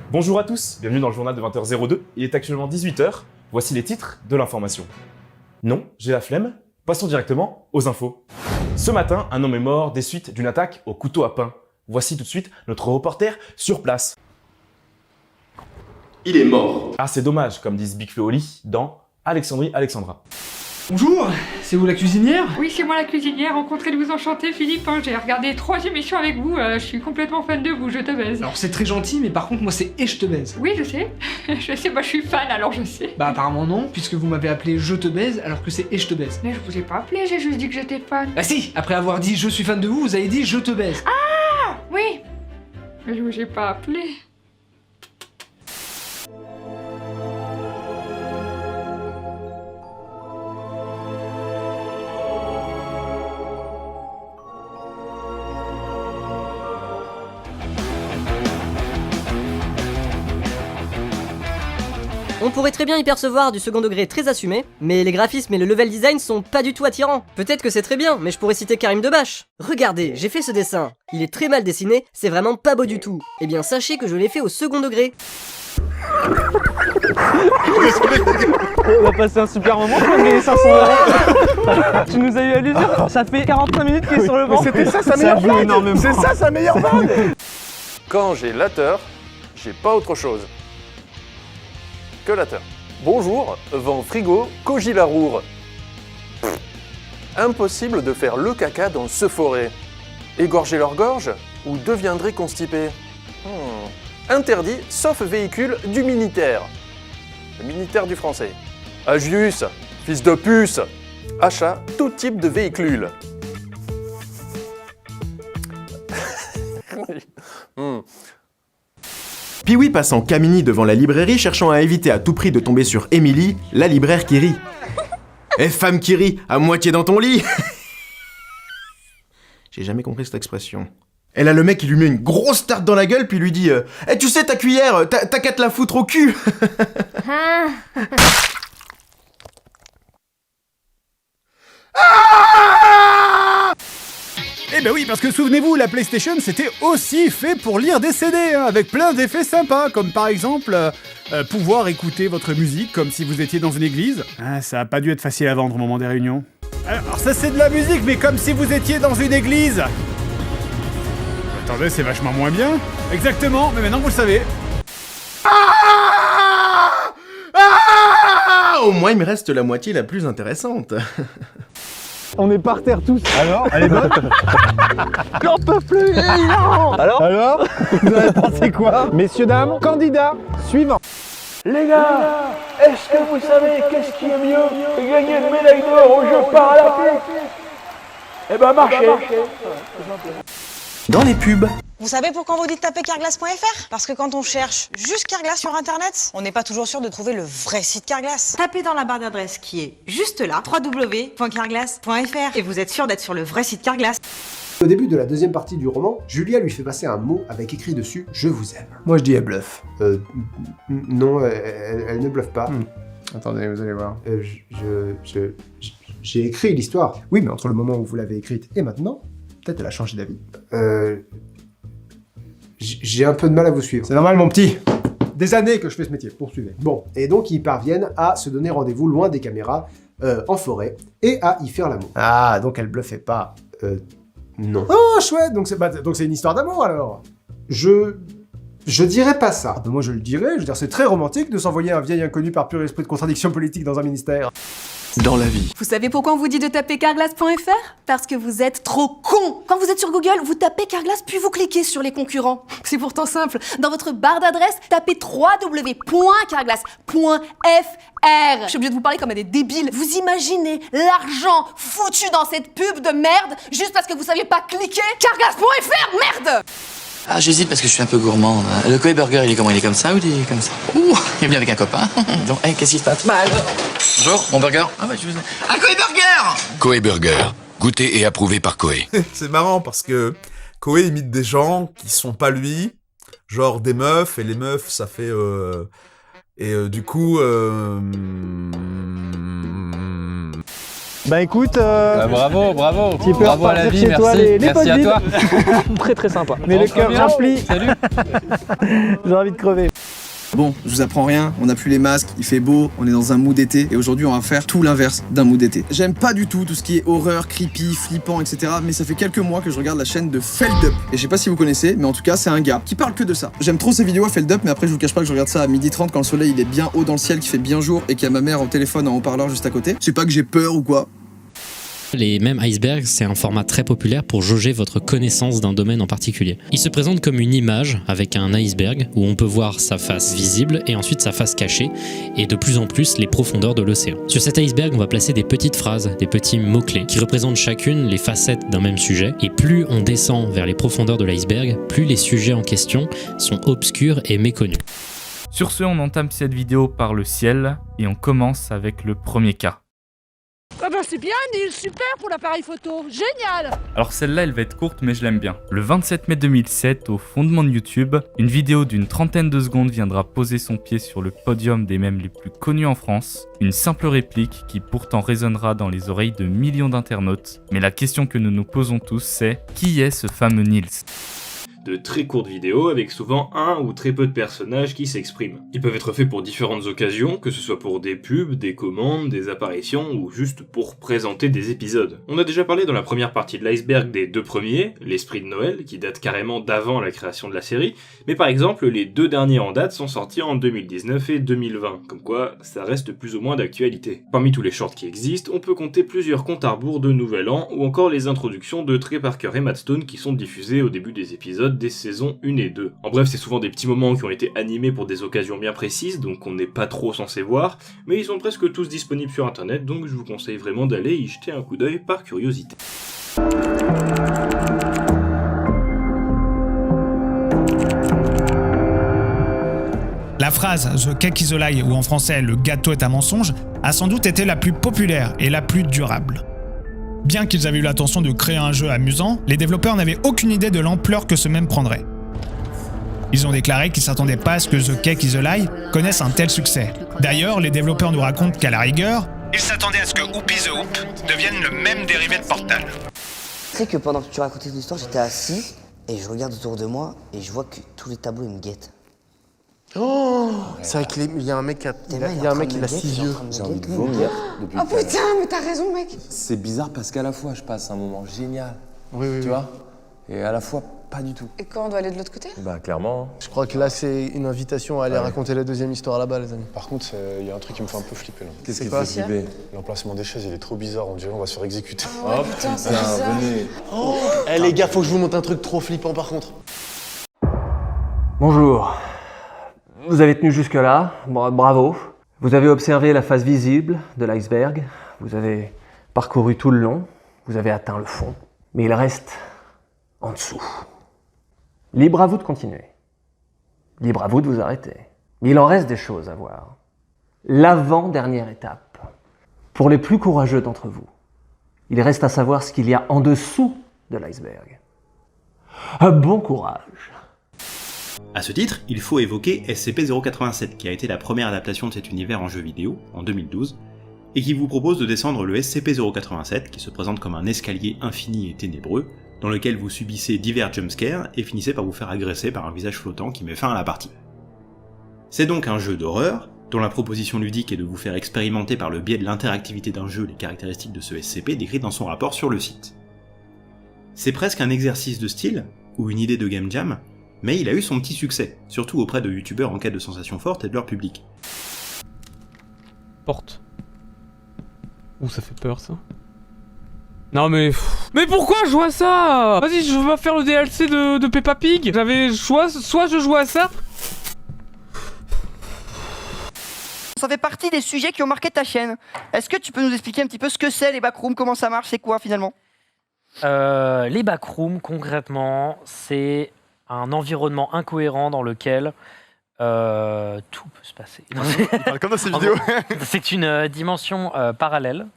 Bonjour à tous, bienvenue dans le journal de 20h02. Il est actuellement 18h. Voici les titres de l'information. Non, j'ai la flemme. Passons directement aux infos. Ce matin, un homme est mort des suites d'une attaque au couteau à pain. Voici tout de suite notre reporter sur place. Il est mort. Ah, c'est dommage, comme disent Big Flo et Oli dans Alexandrie Alexandra. Bonjour, c'est vous la cuisinière? Oui, c'est moi la cuisinière, rencontré de vous enchanter Philippe, hein. J'ai regardé 3 émissions avec vous, je suis complètement fan de vous, je te baise. Alors c'est très gentil, mais par contre moi c'est et je te baise. Oui, je sais, je sais, moi je suis fan alors je sais. Bah apparemment non, puisque vous m'avez appelé je te baise alors que c'est et je te baise. Mais je vous ai pas appelé, j'ai juste dit que j'étais fan. Bah si, après avoir dit je suis fan de vous, vous avez dit je te baise. Ah oui, mais je vous ai pas appelé. On pourrait très bien y percevoir du second degré très assumé, mais les graphismes et le level design sont pas du tout attirants. Peut-être que c'est très bien, mais je pourrais citer Karim Debache. Regardez, j'ai fait ce dessin. Il est très mal dessiné, c'est vraiment pas beau du tout. Eh bien sachez que je l'ai fait au second degré. On a passé un super moment, on a gagné 500 €. Tu nous as eu à l'usure, ça fait 45 minutes qu'il est sur le banc. C'était ça sa meilleure vanne. C'est ça sa meilleure vanne. Quand j'ai lateur, j'ai pas autre chose que lateur. Bonjour, vent frigo, Cogilarour. Impossible de faire le caca dans ce forêt. Égorger leur gorge ou deviendrez constipé. Interdit, sauf véhicule du militaire. Le militaire du français. Agius, fils de puce. Achat, tout type de véhicule. Pee-wee passe en Camini devant la librairie cherchant à éviter à tout prix de tomber sur Émilie, la libraire qui rit. Eh femme qui rit, à moitié dans ton lit. J'ai jamais compris cette expression. Elle a le mec qui lui met une grosse tarte dans la gueule puis lui dit Eh tu sais ta cuillère, t'as qu'à te la foutre au cul. Eh ben oui, parce que souvenez-vous, la PlayStation c'était aussi fait pour lire des CD, hein, avec plein d'effets sympas, comme par exemple pouvoir écouter votre musique comme si vous étiez dans une église. Ah, ça a pas dû être facile à vendre au moment des réunions. Alors ça c'est de la musique, mais comme si vous étiez dans une église. Attendez, c'est vachement moins bien. Exactement, mais maintenant vous le savez. Au moins il me reste la moitié la plus intéressante. On est par terre tous. Alors, elle est bonne. J'en peux plus. Non. Alors, vous en avez pensé quoi? Messieurs, dames, candidats suivants. Les gars, est-ce que vous savez qu'est-ce qui est mieux que gagner une médaille d'or aux Jeux Paralympiques? Eh ben marchez. Dans les pubs. Vous savez pourquoi on vous dit de taper carglass.fr? Parce que quand on cherche juste Carglass sur internet, on n'est pas toujours sûr de trouver le vrai site Carglass. Tapez dans la barre d'adresse qui est juste là, www.carglass.fr, et vous êtes sûr d'être sur le vrai site Carglass. Au début de la deuxième partie du roman, Julia lui fait passer un mot avec écrit dessus « Je vous aime ». Moi je dis elle bluffe. Non, elle ne bluffe pas. Attendez, vous allez voir. J'ai écrit l'histoire. Oui, mais entre le moment où vous l'avez écrite et maintenant, peut-être elle a changé d'avis. J'ai un peu de mal à vous suivre. C'est normal, mon petit. Des années que je fais ce métier. Poursuivez. Bon, et donc ils parviennent à se donner rendez-vous loin des caméras, en forêt, et à y faire l'amour. Ah, donc elle bluffait pas. Non. Oh, chouette. Donc c'est une histoire d'amour alors. Je dirais pas ça. Moi je le dirais. Je veux dire, c'est très romantique de s'envoyer un vieil inconnu par pur esprit de contradiction politique dans un ministère. dans la vie. Vous savez pourquoi on vous dit de taper carglass.fr? Parce que vous êtes trop cons. Quand vous êtes sur Google, vous tapez Carglass puis vous cliquez sur les concurrents. C'est pourtant simple. Dans votre barre d'adresse, tapez www.carglass.fr. Je suis obligée de vous parler comme à des débiles. Vous imaginez l'argent foutu dans cette pub de merde juste parce que vous saviez pas cliquer? Carglass.fr, merde! Ah, j'hésite parce que je suis un peu gourmand. Le Koei Burger, il est comment? Il est comme ça ou il est comme ça? Ouh, il est bien avec un copain. Donc, qu'est-ce qui se passe? Bonjour, mon burger. Ah bah, je vous... Un Koei Burger! Koei Burger, goûté et approuvé par Koei. C'est marrant parce que Koei imite des gens qui sont pas lui, genre des meufs, et les meufs, ça fait... du coup... Bah écoute, bravo, tu peux bravo à la vie, chez toi merci, les merci à toi. Très très sympa. Mais le cœur rempli. Salut. J'ai envie de crever. Bon, je vous apprends rien, on n'a plus les masques, il fait beau, on est dans un mood d'été, et aujourd'hui on va faire tout l'inverse d'un mood d'été. J'aime pas du tout ce qui est horreur, creepy, flippant, etc. Mais ça fait quelques mois que je regarde la chaîne de Feldup. Et je sais pas si vous connaissez, mais en tout cas c'est un gars qui parle que de ça. J'aime trop ses vidéos à Feldup, mais après je vous cache pas que je regarde ça à 12h30 quand le soleil il est bien haut dans le ciel, qu'il fait bien jour, et qu'il y a ma mère au téléphone en haut-parleur juste à côté. C'est pas que j'ai peur ou quoi. Les mêmes icebergs, c'est un format très populaire pour jauger votre connaissance d'un domaine en particulier. Il se présente comme une image avec un iceberg où on peut voir sa face visible et ensuite sa face cachée et de plus en plus les profondeurs de l'océan. Sur cet iceberg, on va placer des petites phrases, des petits mots-clés qui représentent chacune les facettes d'un même sujet et plus on descend vers les profondeurs de l'iceberg, plus les sujets en question sont obscurs et méconnus. Sur ce, on entame cette vidéo par le ciel et on commence avec le premier cas. Ah bah c'est bien Neil, super pour l'appareil photo, génial! Alors celle-là, elle va être courte mais je l'aime bien. Le 27 mai 2007, au fondement de YouTube, une vidéo d'une trentaine de secondes viendra poser son pied sur le podium des mèmes les plus connus en France. Une simple réplique qui pourtant résonnera dans les oreilles de millions d'internautes. Mais la question que nous nous posons tous c'est, qui est ce fameux Nils ? De très courtes vidéos avec souvent un ou très peu de personnages qui s'expriment. Ils peuvent être faits pour différentes occasions, que ce soit pour des pubs, des commandes, des apparitions ou juste pour présenter des épisodes. On a déjà parlé dans la première partie de l'iceberg des deux premiers, l'Esprit de Noël, qui date carrément d'avant la création de la série, mais par exemple les deux derniers en date sont sortis en 2019 et 2020, comme quoi ça reste plus ou moins d'actualité. Parmi tous les shorts qui existent, on peut compter plusieurs comptes à rebours de Nouvel An ou encore les introductions de Trey Parker et Matt Stone qui sont diffusées au début des épisodes des saisons 1 et 2. En bref, c'est souvent des petits moments qui ont été animés pour des occasions bien précises, donc on n'est pas trop censé voir, mais ils sont presque tous disponibles sur internet, donc je vous conseille vraiment d'aller y jeter un coup d'œil par curiosité. La phrase « The cake is a lie » ou en français « Le gâteau est un mensonge » a sans doute été la plus populaire et la plus durable. Bien qu'ils avaient eu l'intention de créer un jeu amusant, les développeurs n'avaient aucune idée de l'ampleur que ce même prendrait. Ils ont déclaré qu'ils ne s'attendaient pas à ce que The Cake is a Lie connaisse un tel succès. D'ailleurs, les développeurs nous racontent qu'à la rigueur, ils s'attendaient à ce que Whoopi the Hoop devienne le même dérivé de Portal. Tu sais que pendant que tu racontais l'histoire, j'étais assis et je regarde autour de moi et je vois que tous les tableaux ils me guettent. Oh, c'est vrai qu'il y a un mec qui a 6 yeux. J'ai envie de vomir depuis. Oh putain, mais t'as raison, mec. C'est bizarre parce qu'à la fois je passe un moment génial, tu vois, et à la fois pas du tout. Et quand on doit aller de l'autre côté? Bah clairement. Je crois que là c'est une invitation à aller raconter la deuxième histoire là-bas, les amis. Par contre, il y a un truc qui me fait un peu flipper là. Qu'est-ce qui te fait flipper? L'emplacement des chaises, il est trop bizarre, on dirait on va se faire exécuter. Oh putain, c'est bizarre. Venez. Oh. Eh les gars, faut que je vous montre un truc trop flippant par contre. Bonjour. Vous avez tenu jusque-là, bravo. Vous avez observé la face visible de l'iceberg, vous avez parcouru tout le long, vous avez atteint le fond, mais il reste en dessous. Libre à vous de continuer, libre à vous de vous arrêter. Mais il en reste des choses à voir. L'avant-dernière étape, pour les plus courageux d'entre vous, il reste à savoir ce qu'il y a en dessous de l'iceberg. Un bon courage. A ce titre, il faut évoquer SCP-087, qui a été la première adaptation de cet univers en jeu vidéo, en 2012, et qui vous propose de descendre le SCP-087, qui se présente comme un escalier infini et ténébreux, dans lequel vous subissez divers jumpscares et finissez par vous faire agresser par un visage flottant qui met fin à la partie. C'est donc un jeu d'horreur, dont la proposition ludique est de vous faire expérimenter par le biais de l'interactivité d'un jeu les caractéristiques de ce SCP décrites dans son rapport sur le site. C'est presque un exercice de style, ou une idée de game jam, mais il a eu son petit succès, surtout auprès de youtubeurs en quête de sensations fortes et de leur public. Porte. Ouh, ça fait peur ça. Non mais... Mais pourquoi je joue à ça? Vas-y, je vais faire le DLC de Peppa Pig. J'avais choix, soit je joue à ça. Ça fait partie des sujets qui ont marqué ta chaîne. Est-ce que tu peux nous expliquer un petit peu ce que c'est les backrooms, comment ça marche, c'est quoi finalement? Les backrooms, concrètement, c'est un environnement incohérent dans lequel tout peut se passer. Il parle comme dans ces vidéos. C'est une dimension parallèle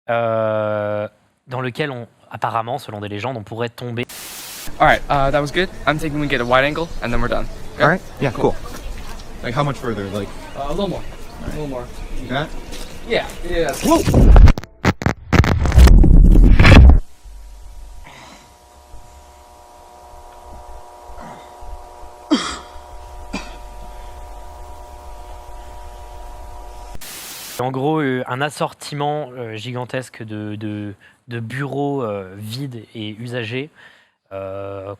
dans lequel apparemment, selon des légendes, on pourrait tomber. Alright, that was good. I'm thinking we get a wide angle and then we're done. Okay? Alright, yeah, cool. Like, how much further? Like, A little more. A little more. that? Yeah, yeah. En gros, un assortiment gigantesque de bureaux vides et usagés,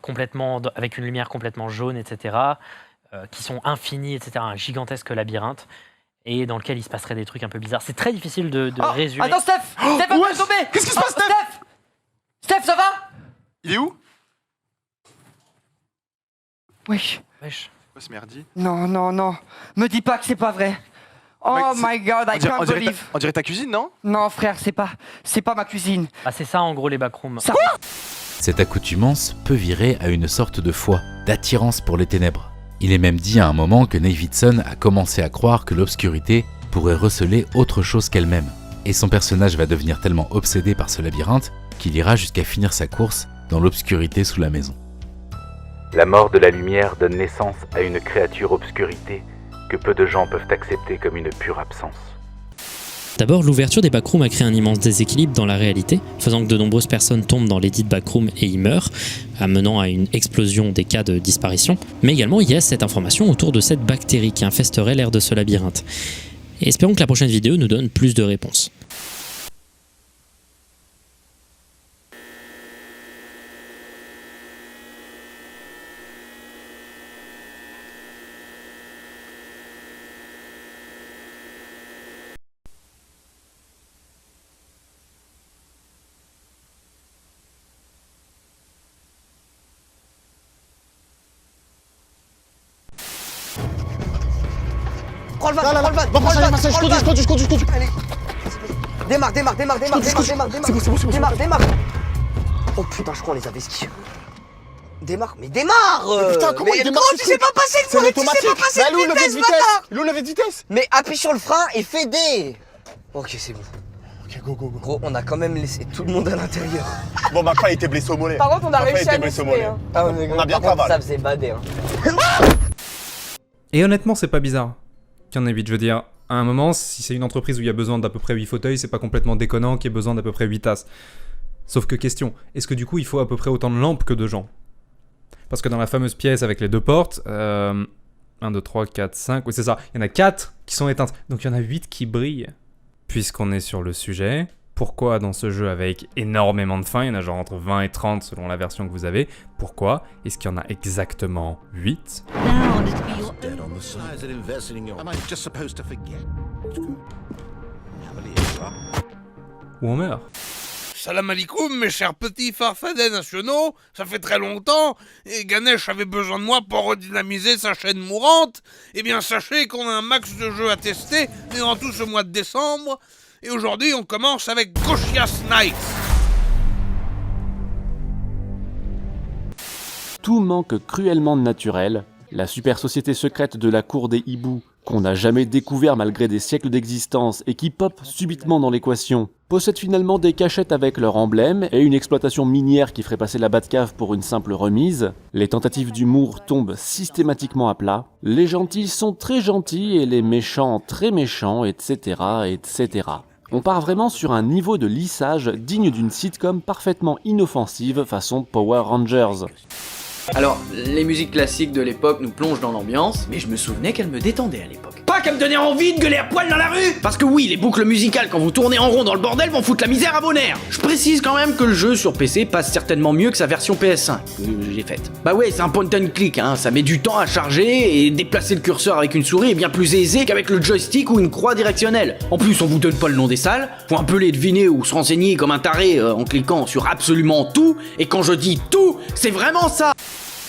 complètement, avec une lumière complètement jaune, etc., qui sont infinis, etc., un gigantesque labyrinthe, et dans lequel il se passerait des trucs un peu bizarres. C'est très difficile de résumer. Attends, Steph! Steph, on va tomber! Qu'est-ce qui se passe, Steph? Steph, ça va? Il est où? Wesh. Wesh. Quoi ce merdi? Non, non, non. Me dis pas que c'est pas vrai. Oh my god, I can't believe. On dirait ta cuisine, non? Non, frère, c'est pas ma cuisine. Ah, c'est ça, en gros, les backrooms. Cette accoutumance peut virer à une sorte de foi, d'attirance pour les ténèbres. Il est même dit à un moment que Navidson a commencé à croire que l'obscurité pourrait receler autre chose qu'elle-même. Et son personnage va devenir tellement obsédé par ce labyrinthe qu'il ira jusqu'à finir sa course dans l'obscurité sous la maison. La mort de la lumière donne naissance à une créature obscurité que peu de gens peuvent accepter comme une pure absence. D'abord, l'ouverture des backrooms a créé un immense déséquilibre dans la réalité, faisant que de nombreuses personnes tombent dans les dites backrooms et y meurent, amenant à une explosion des cas de disparition. Mais également, il y a cette information autour de cette bactérie qui infesterait l'air de ce labyrinthe. Et espérons que la prochaine vidéo nous donne plus de réponses. Prends le van, prends le van, prends le van, je conduis. Allez. Démarre. Oh putain, je crois qu'on les a vesquis. Démarre, mais démarre! Mais putain, comment il démarre? Tu sais pas passer le C'est frein, automatique. tu sais pas passer Mais le vitesse, bâtard! L'eau levé de vitesse. Mais appuie sur le frein et fais D. Ok, c'est bon. Ok, go. Gros, on a quand même laissé tout le monde à l'intérieur. Bon, ma femme était blessée au mollet. Par contre, on a réussi à blessée au nous tuer, mollet. hein. Ah, On a bien par contre, travaillé. ça faisait bader, hein. Et honnêtement, c'est pas bizarre qu'il y en ait 8. Je veux dire, à un moment, si c'est une entreprise où il y a besoin d'à peu près 8 fauteuils, c'est pas complètement déconnant qu'il y ait besoin d'à peu près 8 tasses. Sauf que question, est-ce que du coup il faut à peu près autant de lampes que de gens? Parce que dans la fameuse pièce avec les deux portes, 1, 2, 3, 4, 5, oui c'est ça, il y en a 4 qui sont éteintes, donc il y en a 8 qui brillent. Puisqu'on est sur le sujet, pourquoi dans ce jeu avec énormément de fins, il y en a genre entre 20 et 30 selon la version que vous avez, pourquoi est-ce qu'il y en a exactement 8? Où on meurt? Salam alaikum, mes chers petits farfadets nationaux, ça fait très longtemps, et Ganesh avait besoin de moi pour redynamiser sa chaîne mourante. Eh bien, sachez qu'on a un max de jeux à tester durant tout ce mois de décembre, et aujourd'hui, on commence avec Goshias Nights. Tout manque cruellement de naturel. La super société secrète de la cour des hiboux, qu'on n'a jamais découvert malgré des siècles d'existence et qui pop subitement dans l'équation, possède finalement des cachettes avec leur emblème et une exploitation minière qui ferait passer la Batcave pour une simple remise. Les tentatives d'humour tombent systématiquement à plat. Les gentils sont très gentils et les méchants très méchants, etc., etc. On part vraiment sur un niveau de lissage digne d'une sitcom parfaitement inoffensive façon Power Rangers. Alors, les musiques classiques de l'époque nous plongent dans l'ambiance, mais je me souvenais qu'elles me détendaient à l'époque. Pas ça qui va me donner envie de gueuler à poil dans la rue? Parce que oui, les boucles musicales quand vous tournez en rond dans le bordel vont foutre la misère à vos nerfs. Je précise quand même que le jeu sur PC passe certainement mieux que sa version PS5 que j'ai faite. Bah ouais, c'est un point and click, hein, ça met du temps à charger et déplacer le curseur avec une souris est bien plus aisé qu'avec le joystick ou une croix directionnelle. En plus, on vous donne pas le nom des salles, faut un peu les deviner ou se renseigner comme un taré en cliquant sur absolument tout, et quand je dis tout, c'est vraiment ça.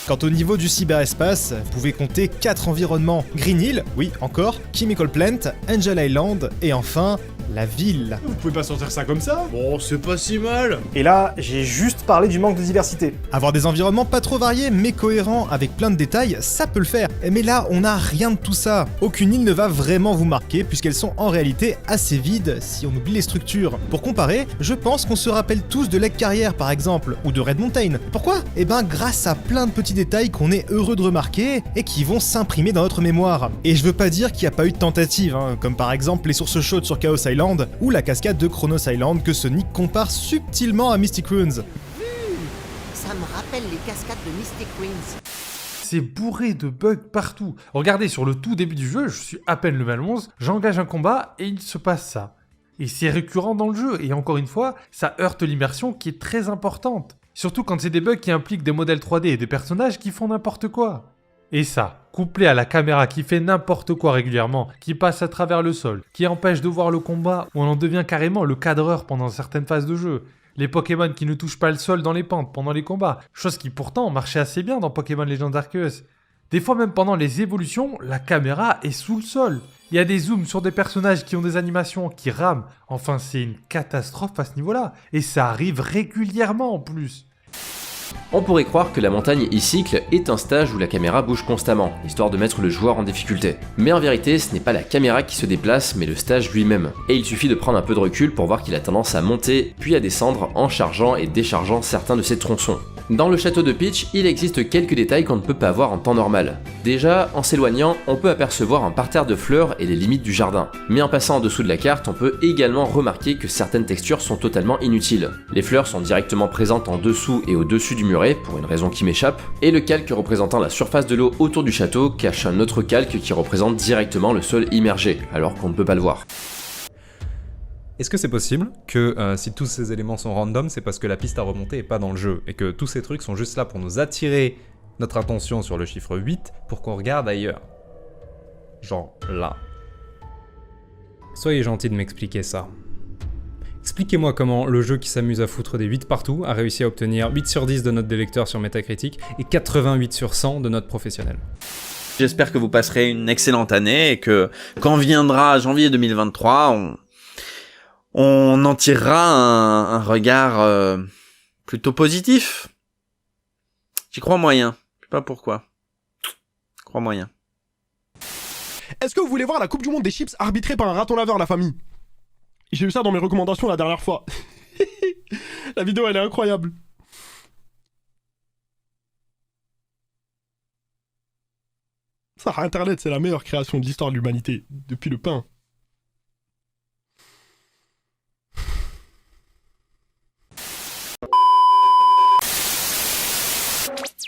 Quant au niveau du cyberespace, vous pouvez compter 4 environnements. Green Hill, oui encore, Chemical Plant, Angel Island et enfin la ville. Vous pouvez pas sortir ça comme ça? Bon, c'est pas si mal. Et là, j'ai juste parlé du manque de diversité. Avoir des environnements pas trop variés mais cohérents avec plein de détails, ça peut le faire. Mais là, on a rien de tout ça. Aucune île ne va vraiment vous marquer puisqu'elles sont en réalité assez vides si on oublie les structures. Pour comparer, je pense qu'on se rappelle tous de Lake Carrière par exemple, ou de Red Mountain. Pourquoi? Eh ben grâce à plein de petits détails qu'on est heureux de remarquer et qui vont s'imprimer dans notre mémoire. Et je veux pas dire qu'il n'y a pas eu de tentatives, hein, comme par exemple les sources chaudes sur Chaos Island ou la cascade de Chronos Island que Sonic compare subtilement à Mystic Ruins. Ça me rappelle les cascades de Mystic Ruins. C'est bourré de bugs partout. Regardez, sur le tout début du jeu, je suis à peine level 11, j'engage un combat et il se passe ça. Et c'est récurrent dans le jeu, et encore une fois, ça heurte l'immersion qui est très importante. Surtout quand c'est des bugs qui impliquent des modèles 3D et des personnages qui font n'importe quoi. Et ça, couplé à la caméra qui fait n'importe quoi régulièrement, qui passe à travers le sol, qui empêche de voir le combat, où on en devient carrément le cadreur pendant certaines phases de jeu. Les Pokémon qui ne touchent pas le sol dans les pentes pendant les combats, chose qui pourtant marchait assez bien dans Pokémon Legends Arceus. Des fois même pendant les évolutions, la caméra est sous le sol. Il y a des zooms sur des personnages qui ont des animations qui rament. Enfin, c'est une catastrophe à ce niveau-là. Et ça arrive régulièrement en plus. On pourrait croire que la montagne e-cycle est un stage où la caméra bouge constamment, histoire de mettre le joueur en difficulté. Mais en vérité, ce n'est pas la caméra qui se déplace, mais le stage lui-même. Et il suffit de prendre un peu de recul pour voir qu'il a tendance à monter, puis à descendre en chargeant et déchargeant certains de ses tronçons. Dans le château de Peach, il existe quelques détails qu'on ne peut pas voir en temps normal. Déjà, en s'éloignant, on peut apercevoir un parterre de fleurs et les limites du jardin. Mais en passant en dessous de la carte, on peut également remarquer que certaines textures sont totalement inutiles. Les fleurs sont directement présentes en dessous et au-dessus du muret, pour une raison qui m'échappe, et le calque représentant la surface de l'eau autour du château cache un autre calque qui représente directement le sol immergé, alors qu'on ne peut pas le voir. Est-ce que c'est possible que si tous ces éléments sont random, c'est parce que la piste à remonter est pas dans le jeu, et que tous ces trucs sont juste là pour nous attirer notre attention sur le chiffre 8 pour qu'on regarde ailleurs? Genre là. Soyez gentil de m'expliquer ça. Expliquez-moi comment le jeu qui s'amuse à foutre des 8 partout a réussi à obtenir 8 sur 10 de note des lecteurs sur Metacritic et 88 sur 100 de note professionnelle. J'espère que vous passerez une excellente année et que quand viendra janvier 2023, on en tirera un regard plutôt positif. J'y crois moyen. Je sais pas pourquoi. J'y crois moyen. Est-ce que vous voulez voir la Coupe du Monde des chips arbitrée par un raton laveur, la famille? J'ai eu ça dans mes recommandations la dernière fois. La vidéo, elle est incroyable. Ça, Internet, c'est la meilleure création de l'histoire de l'humanité, depuis le pain.